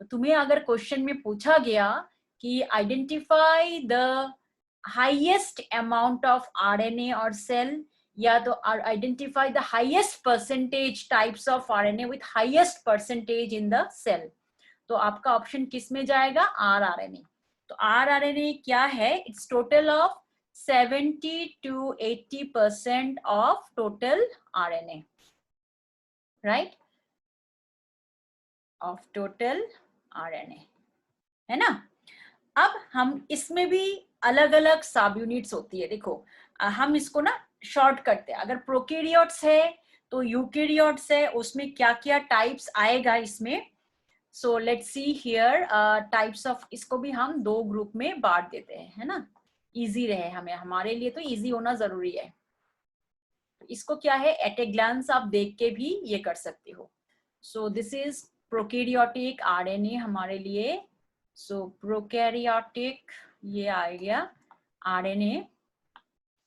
तो तुम्हें अगर क्वेश्चन में पूछा गया कि identify the highest amount of RNA और सेल, या तो identify the highest percentage types of RNA with highest percentage in the cell, तो आपका ऑप्शन किस में जाएगा, rRNA। तो rRNA क्या है, it's total of 70 to 80% of total RNA, right, of total RNA, है ना। अब हम इसमें भी अलग अलग सब यूनिट्स होती है। देखो हम इसको ना शॉर्ट करते हैं, अगर प्रोकैरियोट्स है तो यूकैरियोट्स है, उसमें क्या क्या टाइप्स आएगा इसमें। So let's see here types of, इसको भी हम दो ग्रुप में बांट देते हैं, है ना, इजी रहे हमें, हमारे लिए तो इजी होना जरूरी है। इसको क्या है, एट ए ग्लांस आप देख के भी ये कर सकते हो। सो दिस इज प्रोकैरियोटिक आरएनए हमारे लिए। सो प्रोकैरियोटिक ये आ गया आरएनए,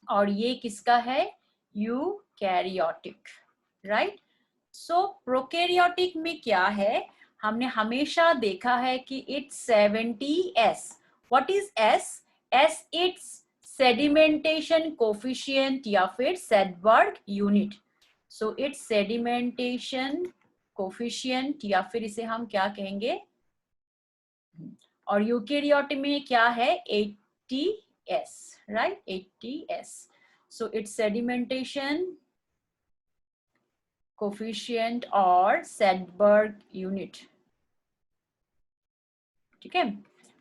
और ये किसका है, यूकैरियोटिक, राइट। सो प्रोकैरियोटिक में क्या है, हमने हमेशा देखा है कि it's 70s। What is S, S it's sedimentation coefficient या फिर Svedberg unit. So it's sedimentation coefficient, या फिर इसे हम क्या कहेंगे, और यूकैरियोट में क्या है, 80s, right, 80s। So it's sedimentation coefficient और सेडबर्ग यूनिट, ठीक है,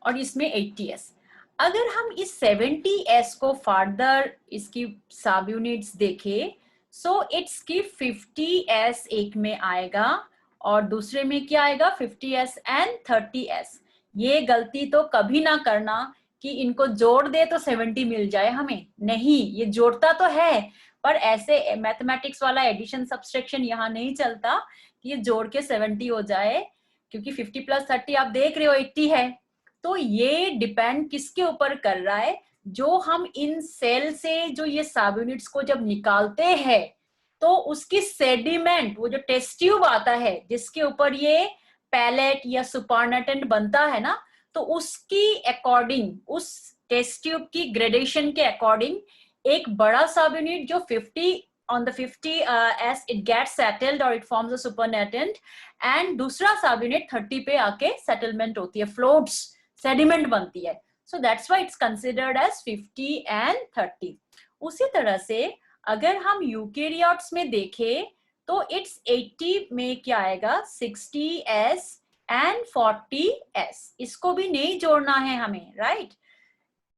और इसमें 80s। अगर हम इस 70s को फर्दर इसकी सब यूनिट्स देखें, सो इट्स की 50s एक में आएगा और दूसरे में क्या आएगा, 50s एंड 30s। ये गलती तो कभी ना करना कि इनको जोड़ दे तो 70 मिल जाए हमें, नहीं, ये जोड़ता तो है पर ऐसे मैथमेटिक्स वाला एडिशन सब्सट्रैक्शन यहाँ नहीं चलता कि ये जोड़ के 70 हो जाए, क्योंकि 50 + 30 आप देख रहे हो 80 है। तो ये डिपेंड किसके ऊपर कर रहा है, जो हम इन सेल से जो ये सब यूनिट्स को जब निकालते हैं तो उसकी सेडिमेंट, वो जो टेस्ट ट्यूब आता है जिसके ऊपर ये पैलेट या सुपरनेटेंट बनता है ना, तो उसकी अकॉर्डिंग, उस टेस्ट ट्यूब की ग्रेडेशन के अकॉर्डिंग एक बड़ा सब यूनिट जो 50 on the 50s it gets settled or it forms a supernatant, and दूसरा सब यूनिट 30 पे आके सेटलमेंट होती है, फ्लोट्स, सेडिमेंट बनती है। So that's why it's considered as 50 and 30। उसी तरह से अगर हम यूकैरियोट्स में देखें तो इट्स 80 में क्या आएगा, 60s एंड 40s, इसको भी नहीं जोड़ना है हमें, राइट।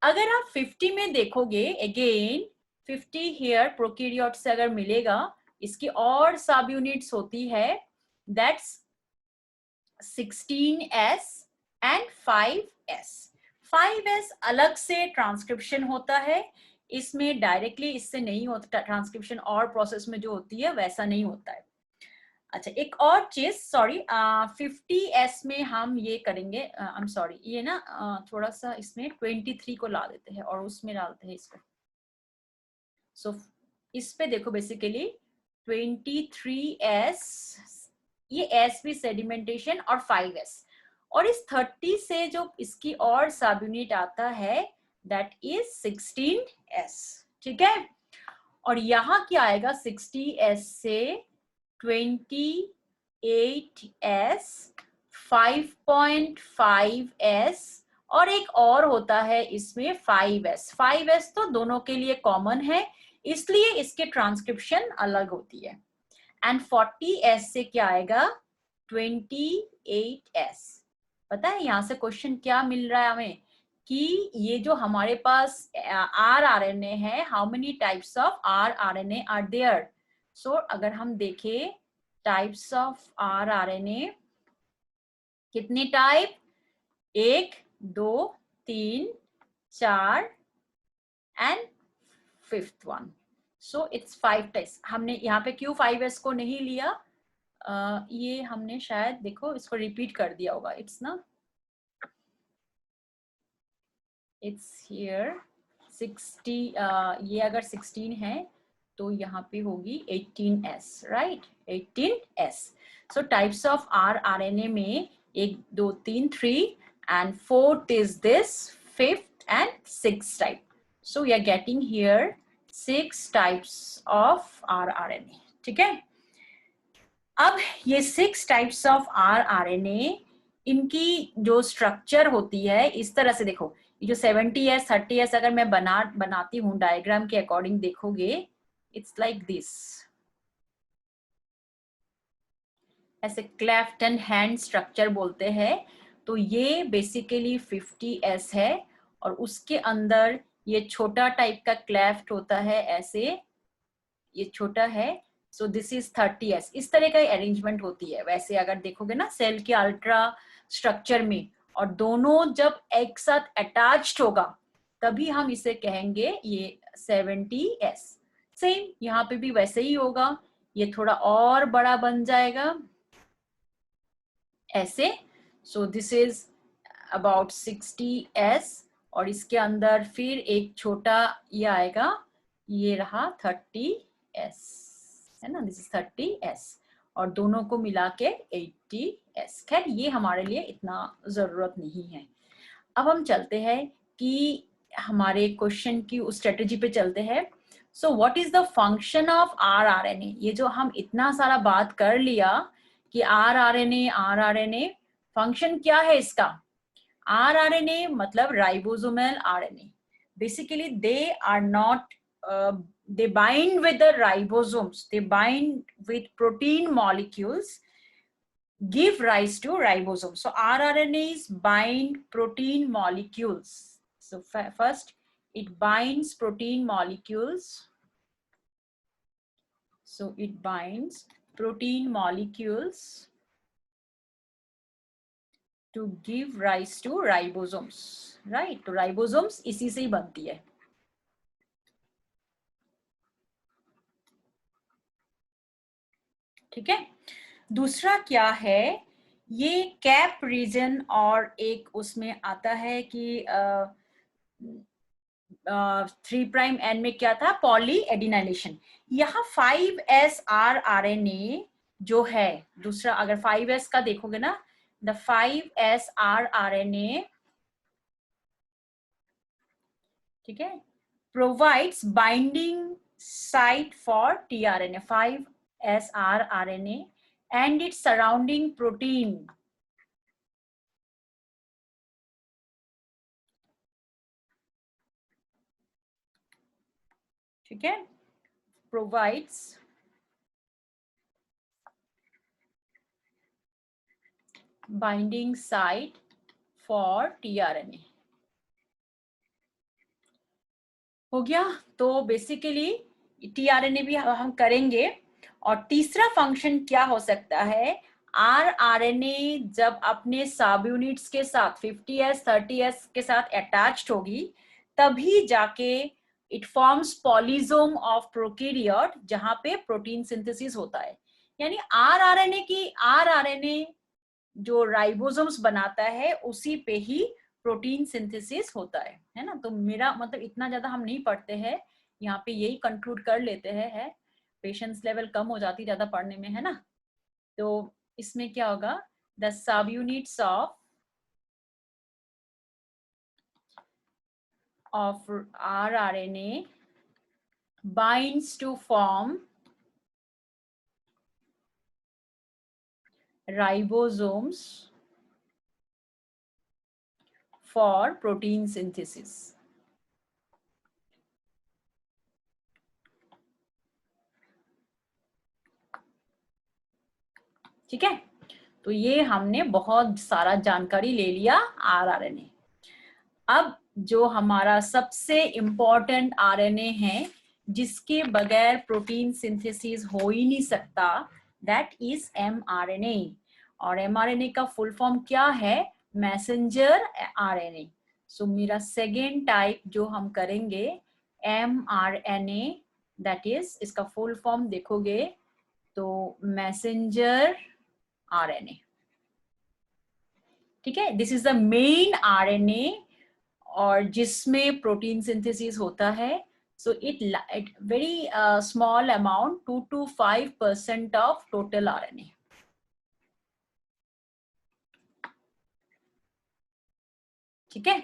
अगर आप 50 में देखोगे, अगेन 50 हियर प्रोकैरियोट से अगर मिलेगा, इसकी और सब यूनिट्स होती है, that's 16s and 5s। 5s अलग से ट्रांसक्रिप्शन होता है, इसमें डायरेक्टली इससे नहीं होता ट्रांसक्रिप्शन, और प्रोसेस में जो होती है वैसा नहीं होता है। अच्छा एक और चीज, सॉरी, 50s में हम ये करेंगे, आई एम सॉरी, ये ना थोड़ा सा इसमें 23 को ला देते हैं और उसमें डालते हैं इसको। सो इस पे देखो बेसिकली 23s, ये s भी सेडिमेंटेशन और 5s, और इस 30 से जो इसकी और सब यूनिट आता है दैट इज 16s, ठीक है। और यहाँ क्या आएगा, 60s से 28s, 5.5s, और एक और होता है इसमें 5s। 5s तो दोनों के लिए कॉमन है, इसलिए इसके ट्रांसक्रिप्शन अलग होती है। एंड 40s से क्या आएगा, 28s। पता है यहाँ से क्वेश्चन क्या मिल रहा है हमें, कि ये जो हमारे पास rRNA है, how many types of rRNA are there. So अगर हम देखें टाइप्स ऑफ rRNA, कितने type, 1 2 3 4 and fifth one, so it's 5 types. हमने यहाँ पे क्यों 5s को नहीं लिया, ये हमने शायद देखो इसको रिपीट कर दिया होगा। इट्स ना, इट्स हियर 60, ये अगर 16 है तो यहाँ पे होगी 18s, right, 18s। So types of rRNA में 1 2 3 3 and fourth is this fifth and sixth type. So we are getting here 6 types of rRNA, ठीक है। अब ये 6 टाइप्स ऑफ rRNA, इनकी जो स्ट्रक्चर होती है इस तरह से देखो, ये जो 70s 30s अगर मैं बनाती हूँ डायग्राम के अकॉर्डिंग देखोगे, इट्स लाइक दिस, ऐसे क्लेफ्ट एंड हैंड स्ट्रक्चर बोलते हैं। तो ये बेसिकली 50s है और उसके अंदर ये छोटा टाइप का क्लेफ्ट होता है, ऐसे ये छोटा है। सो दिस इज 30s, इस तरह का अरेंजमेंट होती है। वैसे अगर देखोगे ना सेल के अल्ट्रा स्ट्रक्चर में, और दोनों जब एक साथ अटैच्ड होगा तभी हम इसे कहेंगे ये 70s। सेम यहाँ पे भी वैसे ही होगा, ये थोड़ा और बड़ा बन जाएगा ऐसे। सो दिस इज अबाउट 60s और इसके अंदर फिर एक छोटा ये आएगा, ये रहा 30s, है ना, दिस इज 30s और दोनों को मिला के 80s। खैर ये हमारे लिए इतना जरूरत नहीं है। अब हम चलते हैं कि हमारे क्वेश्चन की उस स्ट्रेटेजी पे चलते हैं। So what is the function of rRNA, ये जो हम इतना सारा बात कर लिया कि rRNA फंक्शन क्या है इसका। rRNA मतलब ribosomal RNA, basically they are not, they bind with the ribosomes, they bind with protein molecules, give rise to ribosomes. So rRNAs bind protein molecules. So first it binds protein molecules, so it binds protein molecules to give rise to ribosomes, right? तो ribosomes इसी से ही बनती है। ठीक है, दूसरा क्या है, ये कैप रीजन और एक उसमें आता है कि 3' एंड में क्या था, पॉली एडिनाइलेशन। यहाँ 5s rRNA जो है दूसरा, अगर 5s का देखोगे ना, द 5s rRNA, ठीक है, provides binding site for tRNA, 5s rRNA and its surrounding protein, ठीक है, provides binding site for tRNA। हो गया, तो बेसिकली tRNA भी हम करेंगे। और तीसरा फंक्शन क्या हो सकता है, rRNA जब अपने सब यूनिट्स के साथ 50s 30s के साथ अटैच्ड होगी तभी जाके इट फॉर्म्स पॉलीजोम ऑफ प्रोकैरियोट, जहां पे प्रोटीन सिंथेसिस होता है। यानी rRNA जो राइबोसोम्स बनाता है उसी पे ही प्रोटीन सिंथेसिस होता है ना। तो मेरा मतलब इतना ज्यादा हम नहीं पढ़ते हैं, यहाँ पे यही कंक्लूड कर लेते हैं, है पेशेंस लेवल कम हो जाती ज्यादा पढ़ने में, है ना। तो इसमें क्या होगा, the sub units of rRNA binds to form ribosomes for protein synthesis। ठीक है, तो ये हमने बहुत सारा जानकारी ले लिया rRNA। अब जो हमारा सबसे इम्पोर्टेंट RNA है जिसके बगैर प्रोटीन सिंथेसिस हो ही नहीं सकता, दैट इज mRNA। और mRNA का फुल फॉर्म क्या है, मैसेंजर RNA। सो मेरा सेकेंड टाइप जो हम करेंगे mRNA, दैट इज इसका फुल फॉर्म देखोगे तो मैसेंजर RNA, ठीक है। This is the main RNA और जिसमें प्रोटीन सिंथेसिस होता है। So it very small amount 2 to 5% of total RNA, ठीक है।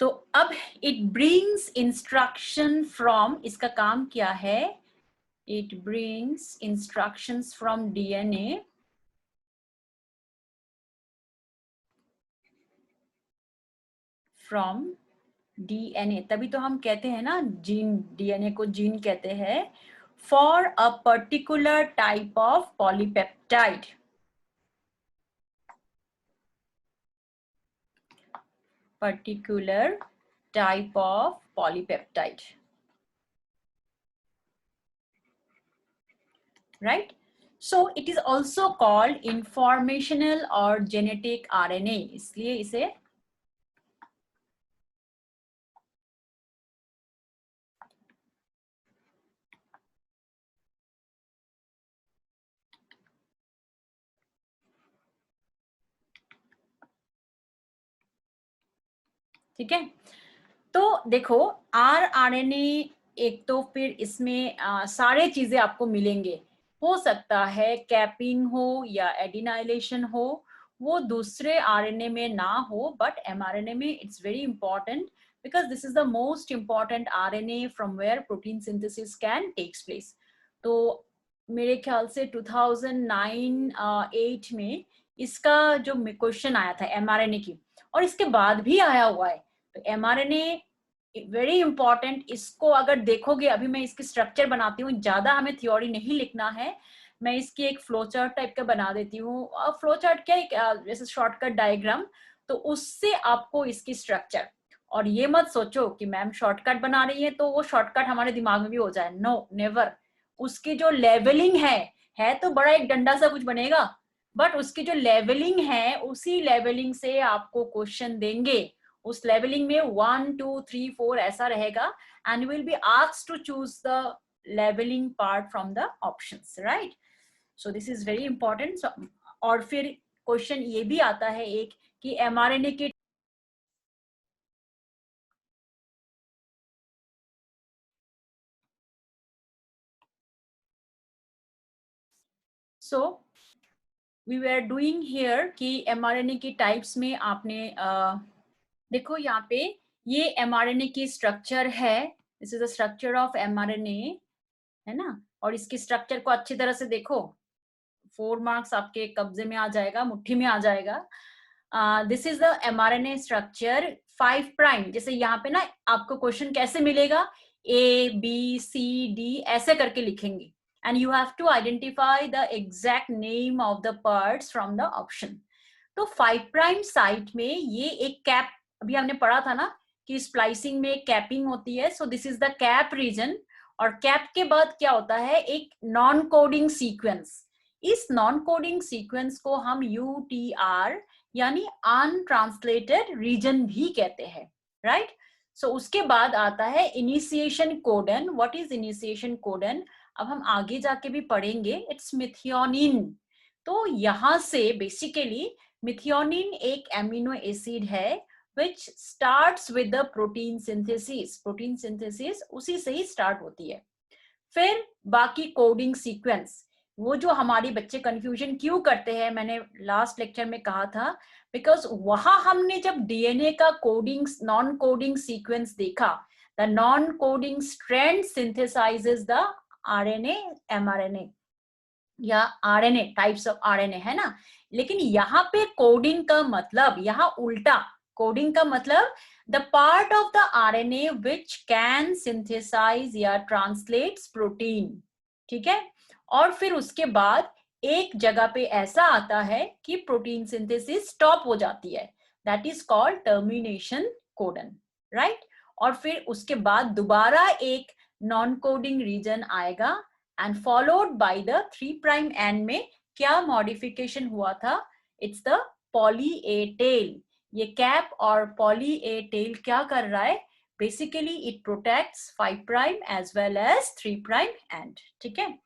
तो अब इट ब्रिंग्स इंस्ट्रक्शन फ्रॉम, इसका काम क्या है, it brings instructions from DNA from DNA, तभी तो हम कहते हैं ना जीन, DNA को जीन कहते हैं, for a particular type of polypeptide, particular type of polypeptide, right? So it is also called informational or genetic RNA, इसलिए इसे ठीक है। तो देखो rRNA, एक तो फिर इसमें सारे चीजें आपको मिलेंगे, हो सकता है कैपिंग हो या एडिनाइलेशन हो, वो दूसरे RNA में ना हो, बट mRNA में it's very important because this is the most important RNA from where protein synthesis can takes place. तो मेरे ख्याल से 2009-8 में इसका जो क्वेश्चन आया था mRNA की, और इसके बाद भी आया हुआ है। तो mRNA वेरी इंपॉर्टेंट, इसको अगर देखोगे, अभी मैं इसकी स्ट्रक्चर बनाती हूँ, ज्यादा हमें थ्योरी नहीं लिखना है, मैं इसकी एक फ्लो चार्ट टाइप का बना देती हूँ। फ्लो चार्ट क्या, एक जैसे शॉर्टकट डायग्राम, तो उससे आपको इसकी स्ट्रक्चर, और ये मत सोचो कि मैम शॉर्टकट बना रही है तो वो शॉर्टकट हमारे दिमाग में भी हो जाए, नो नेवर। उसकी जो लेवलिंग है तो बड़ा एक डंडा सा कुछ बनेगा, बट उसकी जो लेवलिंग है, उसी लेवलिंग से आपको क्वेश्चन देंगे। उस लेवलिंग में 1 2 3 4 ऐसा रहेगा, and will be asked to choose the labelling part from the options, right. So this is very important. और फिर क्वेश्चन ये भी आता है एक कि mRNA के so we were doing here कि mRNA की टाइप्स में आपने देखो यहाँ पे ये mRNA की स्ट्रक्चर है, this is the structure of mRNA, है ना। और इसकी स्ट्रक्चर को अच्छी तरह से देखो, 4 मार्क्स आपके कब्जे में आ जाएगा, मुट्ठी में आ जाएगा। This is the mRNA structure 5 prime, जैसे यहाँ पे ना आपको क्वेश्चन कैसे मिलेगा, ABCD ऐसे करके लिखेंगे, and you have to identify the exact name of the parts from the option. तो 5 प्राइम साइट में ये एक कैप, अभी हमने पढ़ा था ना कि स्प्लाइसिंग में कैपिंग होती है, so this is the cap region. और कैप के बाद क्या होता है, एक नॉन कोडिंग सीक्वेंस। इस नॉन कोडिंग सीक्वेंस को हम UTR यानी अनट्रांसलेटेड रीजन भी कहते हैं, राइट। सो उसके बाद आता है initiation codon. What is initiation codon, अब हम आगे जाके भी पढ़ेंगे, इट्स मिथियोनिन। तो यहां से बेसिकली मिथियोनिन एक एमिनो एसिड है which starts with the protein synthesis, protein synthesis उसी से ही स्टार्ट होती है। फिर बाकी कोडिंग सीक्वेंस, वो जो हमारी बच्चे कंफ्यूजन क्यों करते हैं, मैंने लास्ट लेक्चर में कहा था, बिकॉज वहां हमने जब डीएनए का कोडिंग नॉन कोडिंग सीक्वेंस देखा, the non coding strand synthesises the RNA, mRNA या आरएनए, टाइप्स ऑफ आरएनए, है ना। लेकिन यहाँ पे कोडिंग का मतलब, यहाँ उल्टा, कोडिंग का मतलब the part of the RNA which can synthesise या ट्रांसलेट्स प्रोटीन, ठीक है। और फिर उसके बाद एक जगह पे ऐसा आता है कि प्रोटीन सिंथेसिस स्टॉप हो जाती है, that is called termination codon, right. और फिर उसके बाद दोबारा एक नॉन कोडिंग रीजन आएगा, and followed by the 3 prime end में क्या मॉडिफिकेशन हुआ था, it's the poly A tail. ये कैप और पॉली ए टेल क्या कर रहा है, basically it protects 5 prime as well as 3 prime end. ठीक है,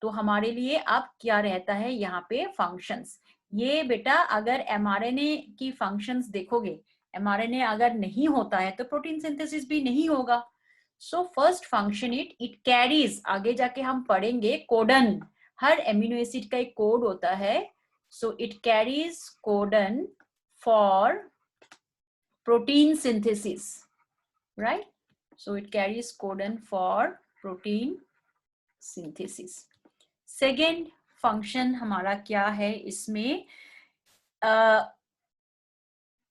तो हमारे लिए अब क्या रहता है यहाँ पे फंक्शंस। ये बेटा अगर mRNA की फंक्शंस देखोगे, mRNA अगर नहीं होता है तो प्रोटीन सिंथेसिस भी नहीं होगा। So first function it carries, आगे जाके हम पढ़ेंगे कोडन, हर एमिनो एसिड का एक कोड होता है। So it carries codon for protein synthesis, right? So it carries codon for protein synthesis. Second function हमारा क्या है इसमें,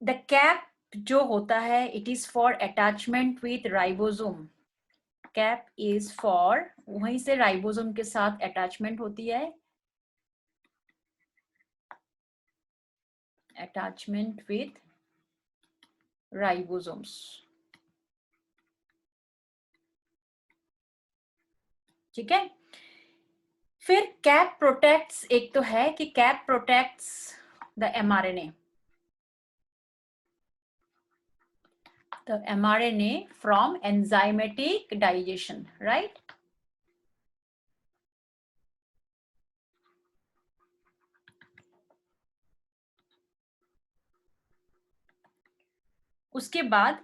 the cap जो होता है it is for attachment with ribosome. cap is for, वहीं से राइबोसोम के साथ अटैचमेंट होती है, attachment with ribosomes. ठीक है, फिर कैप प्रोटेक्ट्स, एक तो है कि cap protects the mRNA, the mRNA from enzymatic digestion, right? उसके बाद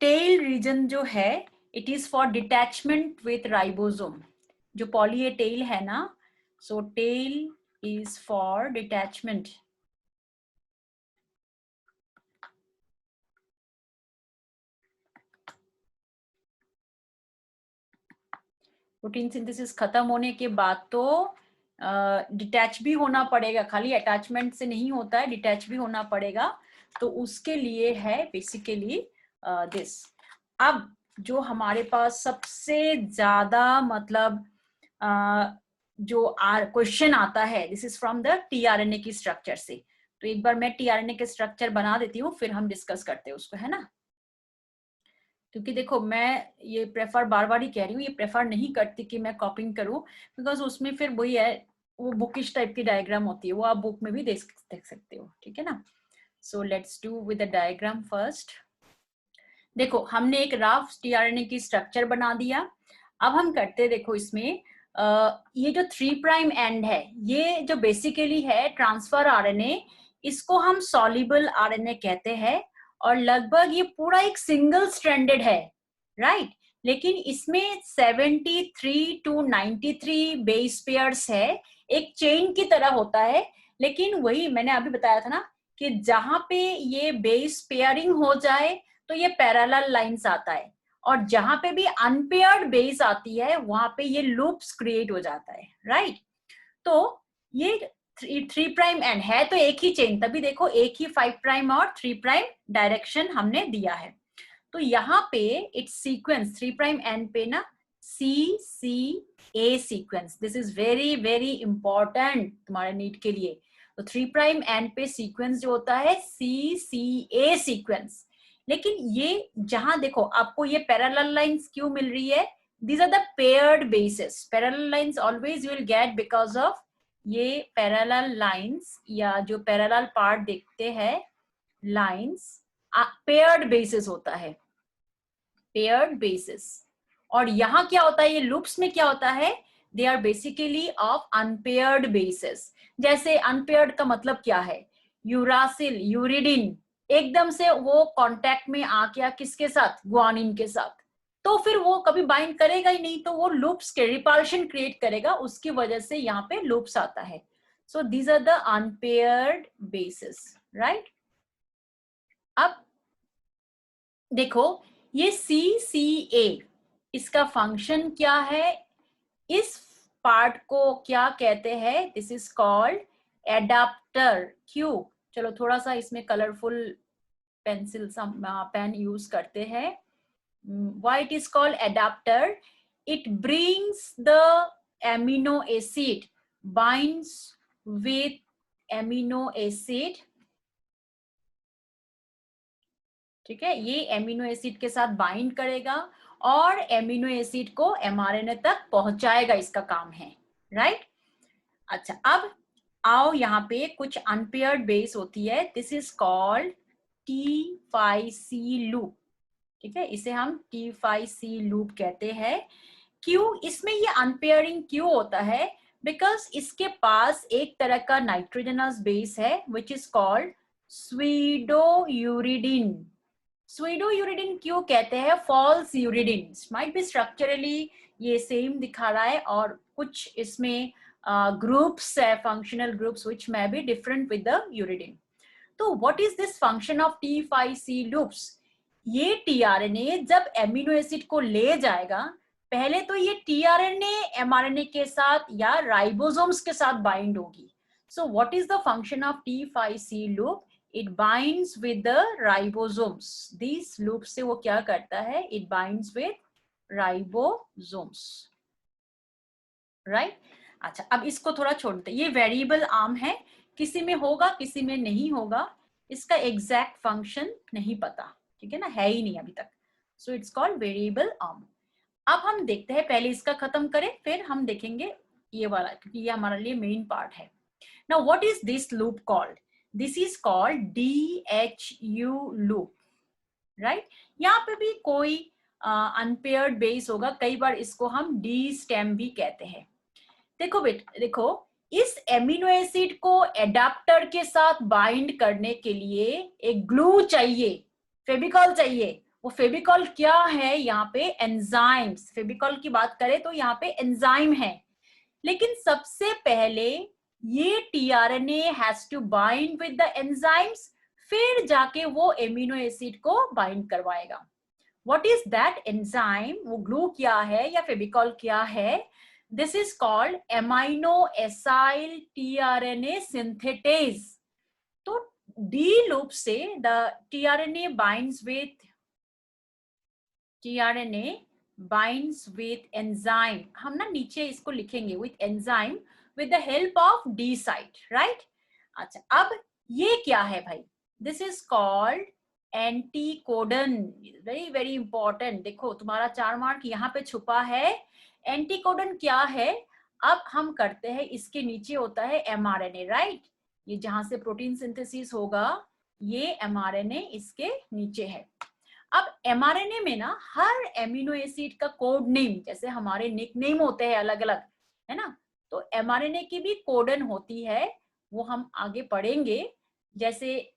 टेल रीजन जो है it is for detachment with ribosome, जो पॉली ए टेल है ना, so tail is for detachment. Protein synthesis खत्म होने के बाद तो डिटैच भी होना पड़ेगा, खाली अटैचमेंट से नहीं होता है, डिटैच भी होना पड़ेगा, तो उसके लिए है बेसिकली दिस। अब जो हमारे पास सबसे ज्यादा मतलब जो क्वेश्चन आता है, this is from the tRNA की स्ट्रक्चर से, तो एक बार मैं टीआरएनए के स्ट्रक्चर बना देती हूँ फिर हम डिस्कस करते हैं उसको, है ना। क्योंकि देखो मैं ये प्रेफर बार बार ही कह रही हूँ, ये प्रेफर नहीं करती कि मैं कॉपिंग करूँ, बिकॉज उसमें फिर वही है, वो बुकिश टाइप की डायग्राम होती है, वो आप बुक में भी देख सकते हो, ठीक है ना। So let's do with the diagram first. देखो हमने एक रफ टीआरएनए की स्ट्रक्चर बना दिया। अब हम करते, देखो इसमें ये जो 3 प्राइम एंड है, ये जो बेसिकली है ट्रांसफर आरएनए, इसको हम सॉल्युबल आरएनए कहते हैं, और लगभग ये पूरा एक सिंगल स्ट्रैंडेड है, राइट। लेकिन इसमें 73 to 93 बेस पेयर्स है, एक चेन की तरह होता है। लेकिन वही मैंने अभी बताया था ना कि जहां पे ये बेस पेयरिंग हो जाए तो ये पैरेलल लाइंस आता है, और जहां पे भी अनपेयर्ड बेस आती है वहां पे ये लूप्स क्रिएट हो जाता है, राइट। तो ये 3 प्राइम एंड है तो एक ही चेन, तभी देखो एक ही 5 प्राइम और 3 प्राइम डायरेक्शन हमने दिया है। तो यहाँ पे इट्स सीक्वेंस 3 प्राइम एंड पे ना CCA sequence, this is very very important तुम्हारे नीट के लिए। तो 3 प्राइम एंड पे सीक्वेंस जो होता है CCA सीक्वेंस। लेकिन ये जहां देखो आपको ये पैरेलल लाइंस क्यों मिल रही है, these are the paired bases, parallel lines always you will get because of ये parallel lines या जो parallel part देखते हैं lines paired bases होता है, paired bases। और यहाँ क्या होता है, ये loops में क्या होता है, they are basically of unpaired bases। जैसे unpaired का मतलब क्या है, यूरासिल यूरिडिन एकदम से वो कांटेक्ट में आ गया किसके साथ, ग्वानिन के साथ, तो फिर वो कभी बाइंड करेगा ही नहीं, तो वो लूप्स के रिपल्शन क्रिएट करेगा, उसकी वजह से यहाँ पे लूप्स आता है। So these are the unpaired bases, right. अब देखो ये CCA, इसका फंक्शन क्या है, इस पार्ट को क्या कहते हैं, दिस इज कॉल्ड एडाप्टर। क्यों, चलो थोड़ा सा इसमें कलरफुल पेंसिल पेन यूज करते हैं। Why it is called adapter, it brings the amino acid, binds with amino acid, ठीक है, ये एमिनो एसिड के साथ बाइंड करेगा और एमिनो एसिड को mRNA तक पहुंचाएगा, इसका काम है, राइट। अच्छा अब आओ यहाँ पे कुछ अनपेयर्ड बेस होती है, this is called T5C loop, ठीक है, इसे हम T5C लूप कहते हैं। क्यों इसमें ये अनपेयरिंग क्यों होता है? बिकॉज इसके पास एक तरह का नाइट्रोजनस बेस है विच इज कॉल्ड स्वीडोयूरिडिन। स्वीडोयूरिडिन क्यों कहते हैं? False uridine might be structurally ये सेम दिखा रहा है और कुछ इसमें ग्रुप्स है, functional groups which may be different with the uridine. तो what is this function of T5C loops? ये tRNA जब एमिनो एसिड को ले जाएगा, पहले तो ये tRNA mRNA के साथ या राइबोसोम्स के साथ बाइंड होगी. So what is the function of T5C loop? It binds with the ribosomes. These loops से वो क्या करता है? It binds with ribosomes. Right? अच्छा, अब इसको थोड़ा छोड़ते हैं. ये वेरिएबल आर्म है, किसी में होगा किसी में नहीं होगा, इसका एग्जैक्ट फंक्शन नहीं पता, ठीक है ना, है ही नहीं अभी तक. So it's called variable arm. अब हम देखते हैं, पहले इसका खत्म करें फिर हम देखेंगे ये वाला, क्योंकि ये हमारे लिए मेन पार्ट है. Now what is this loop called? This is called DHU loop, right. यहाँ पे भी कोई अनपेयर्ड बेस होगा, कई बार इसको हम डी स्टेम भी कहते हैं. देखो बेटा, देखो इस एमिनो एसिड को एडाप्टर के साथ बाइंड करने के लिए एक ग्लू चाहिए, फेविकॉल चाहिए. वो फेविकॉल क्या है? यहाँ पे एंजाइम्स. फेविकॉल की बात करें तो यहाँ पे एंजाइम है, लेकिन सबसे पहले ये tRNA has to bind with the enzymes, फिर जाके वो एमिनो एसिड को बाइंड करवाएगा. What is that enzyme? वो ग्लू क्या है या फेविकॉल क्या है? This is called amino acyl tRNA synthetase. तो D loop से the tRNA binds with enzyme. हम ना नीचे इसको लिखेंगे with enzyme with the help of D site, right? अच्छा, अब ये क्या है भाई? This is called एंटीकोडन. Very very important. देखो तुम्हारा 4 मार्क यहाँ पे छुपा है. एंटीकोडन क्या है? अब हम करते हैं, इसके नीचे होता है mRNA, राइट. ये जहां से प्रोटीन सिंथेसिस होगा, ये mRNA इसके नीचे है. अब mRNA में ना हर एमिनो एसिड का कोड नेम, जैसे हमारे निक नेम होते हैं अलग अलग, है ना, तो mRNA की भी कोडन होती है, वो हम आगे पढ़ेंगे. जैसे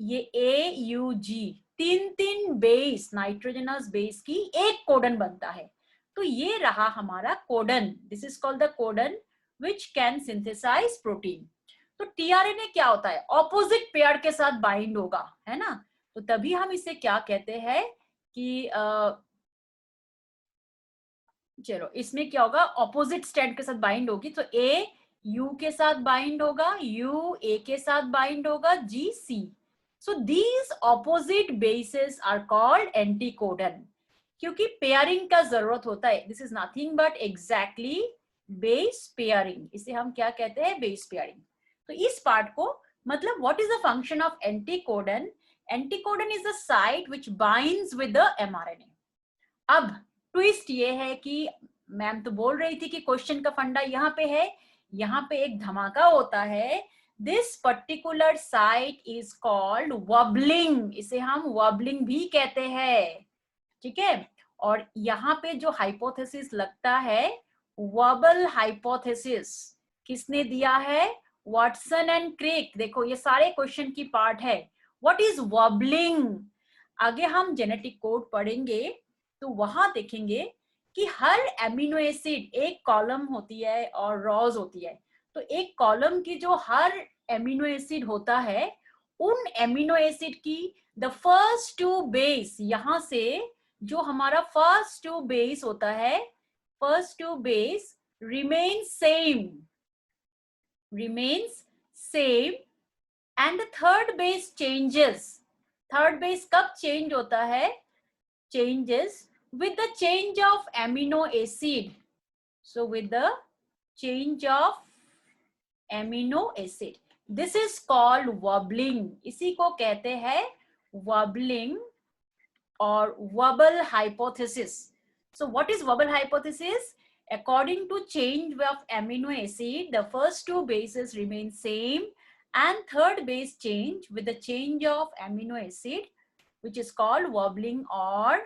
ये AUG, 3 बेस, नाइट्रोजनस बेस की एक कोडन बनता है. तो ये रहा हमारा codon. This is called the codon which can synthesise protein. तो tRNA क्या होता है? ऑपोजिट पेयर के साथ बाइंड होगा, है ना. तो तभी हम इसे क्या कहते हैं कि चलो इसमें क्या होगा, ऑपोजिट स्ट्रैंड के साथ बाइंड होगी. तो A U के साथ बाइंड होगा, U A के साथ बाइंड होगा, G C. So these opposite bases are called anticodon. क्योंकि पेयरिंग का जरूरत होता है. This is nothing but exactly base pairing. इसे हम क्या कहते हैं? Base pairing. तो इस पार्ट को मतलब what is the function of एंटीकोडन? एंटीकोडन is the site which binds with the mRNA. अब ट्विस्ट ये है कि मैम तो बोल रही थी कि क्वेश्चन का फंडा यहाँ पे है, यहाँ पे एक धमाका होता है. This particular site is called wobbling. इसे हम वॉबलिंग भी कहते हैं, ठीक है. और यहाँ पे जो हाइपोथेसिस लगता है, वॉबल हाइपोथेसिस, किसने दिया है? Watson and Crick. देखो ये सारे क्वेश्चन की पार्ट है. What is wobbling? आगे हम जेनेटिक कोड पढ़ेंगे तो वहां देखेंगे कि हर एमिनो एसिड एक कॉलम होती है और रॉज होती है. तो एक कॉलम की जो हर एमिनो एसिड होता है, उन एमिनो एसिड की द फर्स्ट 2 बेस, यहां से जो हमारा फर्स्ट 2 बेस होता है, first 2 base remains same and the third base changes. Third base कब चेंज होता है? changes with the change of amino acid. So with the change of amino acid, this is called wobbling. इसी को कहते हैं wobbling or wobble hypothesis. So what is wobble hypothesis? According to change of amino acid, the first 2 bases remain same and third base change with the change of amino acid, which is called wobbling or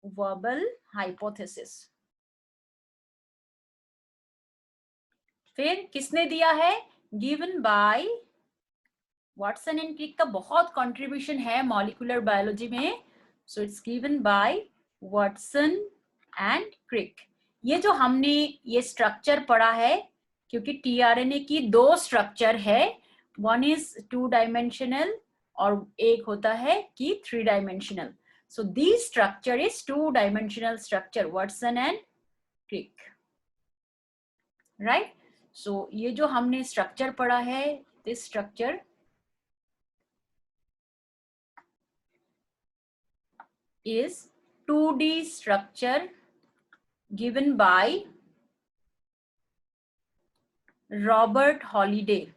wobble hypothesis. फिर किसने दिया है? Given by Watson and Crick का बहुत contribution है molecular biology में, so it's given by Watson and Crick. ये जो हमने ये स्ट्रक्चर पढ़ा है, क्योंकि टीआरएनए की दो स्ट्रक्चर है, वन इज 2 डायमेंशनल और एक होता है कि 3 dimensional. So this structure is 2 dimensional structure, Watson and Crick, right. So ये जो हमने स्ट्रक्चर पढ़ा है, this structure is 2D structure given by Robert Holiday.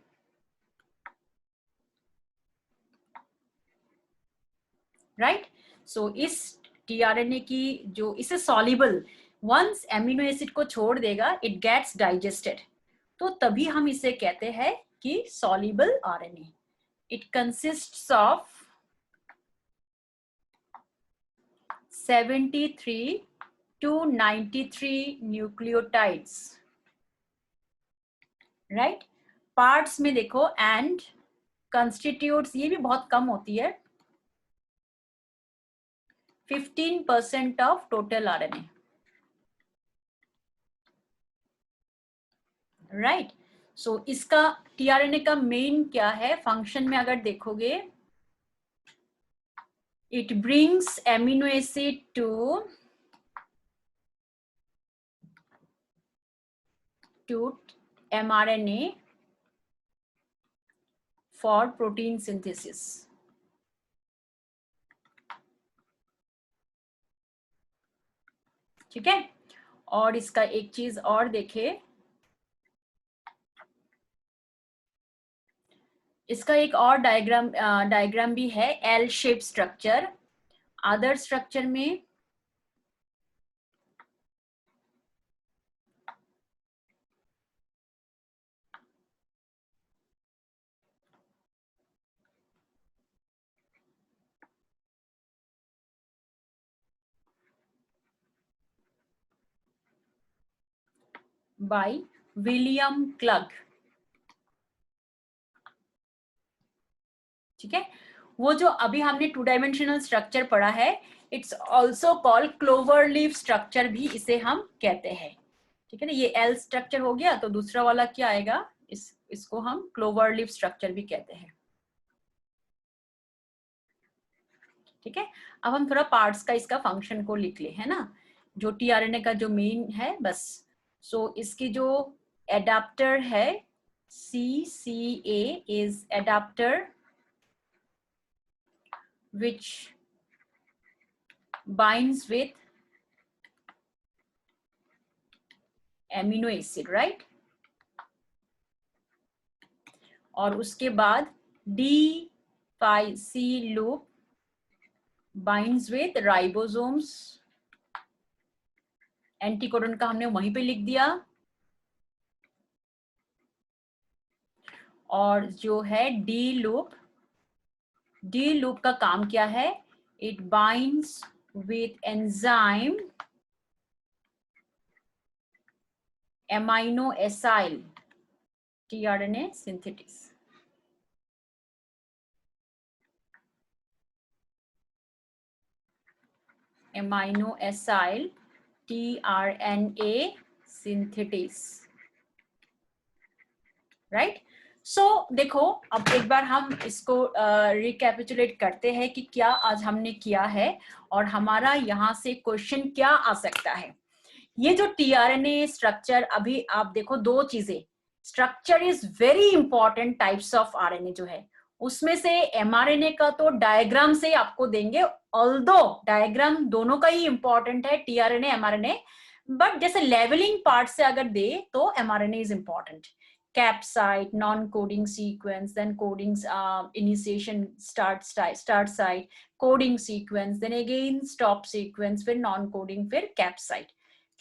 Right? So इस tRNA की जो इसे soluble, once amino acid को छोड़ देगा, it gets digested. तो तभी हम इसे कहते हैं कि soluble RNA. It consists of 73 to 93 nucleotides, right? Parts में देखो and constitutes, ये भी बहुत कम होती है, 15% of total RNA, right? So इसका tRNA का main क्या है फंक्शन में अगर देखोगे, it brings amino acid to mRNA for protein synthesis. ठीक है. और इसका एक चीज और देखे, इसका एक और डायग्राम भी है, L shape structure. Other structure में बाय विलियम क्लग. ठीक है. वो जो अभी हमने 2 डायमेंशनल स्ट्रक्चर पढ़ा है, it's also called clover leaf structure भी इसे हम कहते हैं. ठीक है ना. ये एल स्ट्रक्चर हो गया, तो दूसरा वाला क्या आएगा, इसको हम क्लोवर लीफ स्ट्रक्चर भी कहते हैं. ठीक है. अब हम थोड़ा पार्ट्स का इसका फंक्शन को लिख ले, है ना, जो टीआरएनए का जो मेन है बस. सो इसकी जो एडाप्टर है CCA is adapter which binds with amino acid, right? और उसके बाद D5C loop binds with ribosomes. एंटीकोडन का हमने वहीं पे लिख दिया. और जो है डी लूप का काम क्या है, it binds with enzyme amino acyl tRNA synthesis. Amino acyl tRNA synthesis, right. So देखो, अब एक बार हम इसको रिकैपिचुलेट करते हैं कि क्या आज हमने किया है और हमारा यहाँ से क्वेश्चन क्या आ सकता है. ये जो टीआरएनए स्ट्रक्चर, अभी आप देखो दो चीजें, structure is very important types of RNA जो है, उसमें से एमआरएनए का तो डायग्राम से आपको देंगे, ऑल्दो डायग्राम दोनों का ही इंपॉर्टेंट है, टीआरएनए एमआरएनए, बट जैसे लेवलिंग पार्ट से अगर दे तो mRNA is important. cap site, non-coding sequence, then coding initiation start site, coding sequence, then again stop sequence, फिर non-coding, फिर cap site.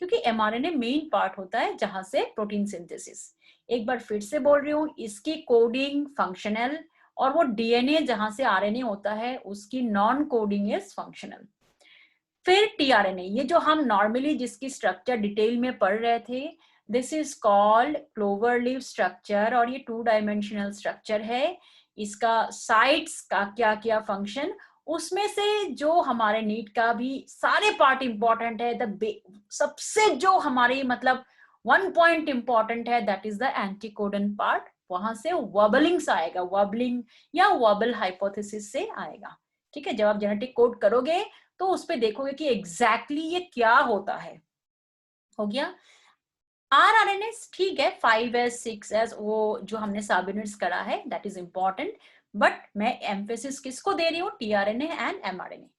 क्योंकि mRNA मेन पार्ट होता है जहां से प्रोटीन सिंथेसिस. एक बार फिर से बोल रही हूँ, इसकी कोडिंग फंक्शनल और वो डीएनए जहां से आरएनए होता है उसकी नॉन कोडिंग इज फंक्शनल। फिर टीआरएनए, ये जो हम नॉर्मली जिसकी स्ट्रक्चर डिटेल में पढ़ रहे थे, this is called clover leave structure, और ये 2 डायमेंशनल स्ट्रक्चर है। इसका साइट्स का क्या क्या फंक्शन, उसमें से जो हमारे नीट का भी सारे पार्ट इंपॉर्टेंट है, सबसे जो हमारी मतलब 1 पॉइंट इंपॉर्टेंट है, दैट इज द एंटीकोडन पार्ट। वहां से वॉबलिंग्स आएगा, वॉबलिंग या वॉबल हाइपोथेसिस से आएगा। ठीक है, जब आप जेनेटिक कोड करोगे तो उस पे देखोगे कि एग्जैक्टली ये क्या होता है। हो गया। आरआरएनए ठीक है, 5s 6s वो जो हमने सब यूनिट्स करा है दैट इज इंपॉर्टेंट, बट मैं एम्फेसिस किसको दे रही हूँ, टीआरएनए एंड एमआरएनए।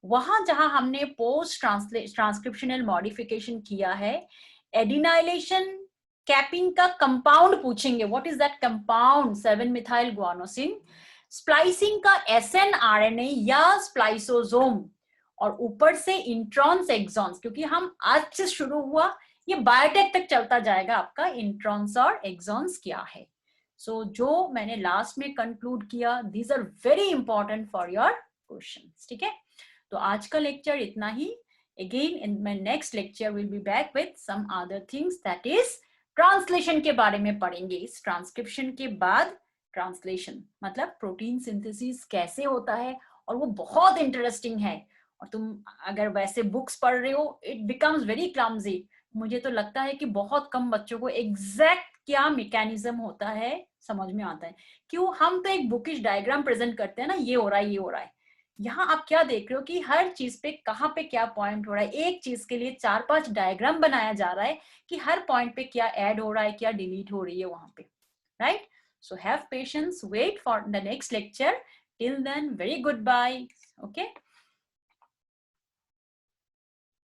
वहां जहां हमने पोस्ट ट्रांसक्रिप्शनल मॉडिफिकेशन किया है, एडिनाइलेशन कैपिंग का कंपाउंड पूछेंगे, what is that compound, 7 methyl guanosine. Splicing का एसएनआरएनए या स्प्लाइसोसोम, और ऊपर से इंट्रॉन्स एक्सॉन्स, क्योंकि हम आज से शुरू हुआ, ये बायोटेक तक चलता जाएगा आपका इंट्रॉन्स और एक्सॉन्स क्या है। सो जो मैंने लास्ट में कंक्लूड किया, these are very important for your questions. ठीक है, तो आज का लेक्चर इतना ही। Again in my next lecture will be back with some other things, that is translation के बारे में पढ़ेंगे। इस ट्रांसक्रिप्शन के बाद ट्रांसलेशन मतलब प्रोटीन सिंथेसिस कैसे होता है, और वो बहुत इंटरेस्टिंग है। और तुम अगर वैसे बुक्स पढ़ रहे हो, इट बिकम्स वेरी क्लमजी। मुझे तो लगता है कि बहुत कम बच्चों को एग्जैक्ट क्या मैकेनिज्म होता है समझ में आता है। क्यों, हम तो एक बुकिश डायग्राम प्रेजेंट करते हैं ना, ये हो रहा है ये हो रहा है। यहाँ आप क्या देख रहे हो कि हर चीज पे कहाँ पे क्या पॉइंट हो रहा है, एक चीज के लिए 4-5 डायग्राम बनाया जा रहा है कि हर पॉइंट पे क्या ऐड हो रहा है, क्या डिलीट हो रही है वहां पे, right. So have patience, wait for the next lecture. Till then, very goodbye. Okay.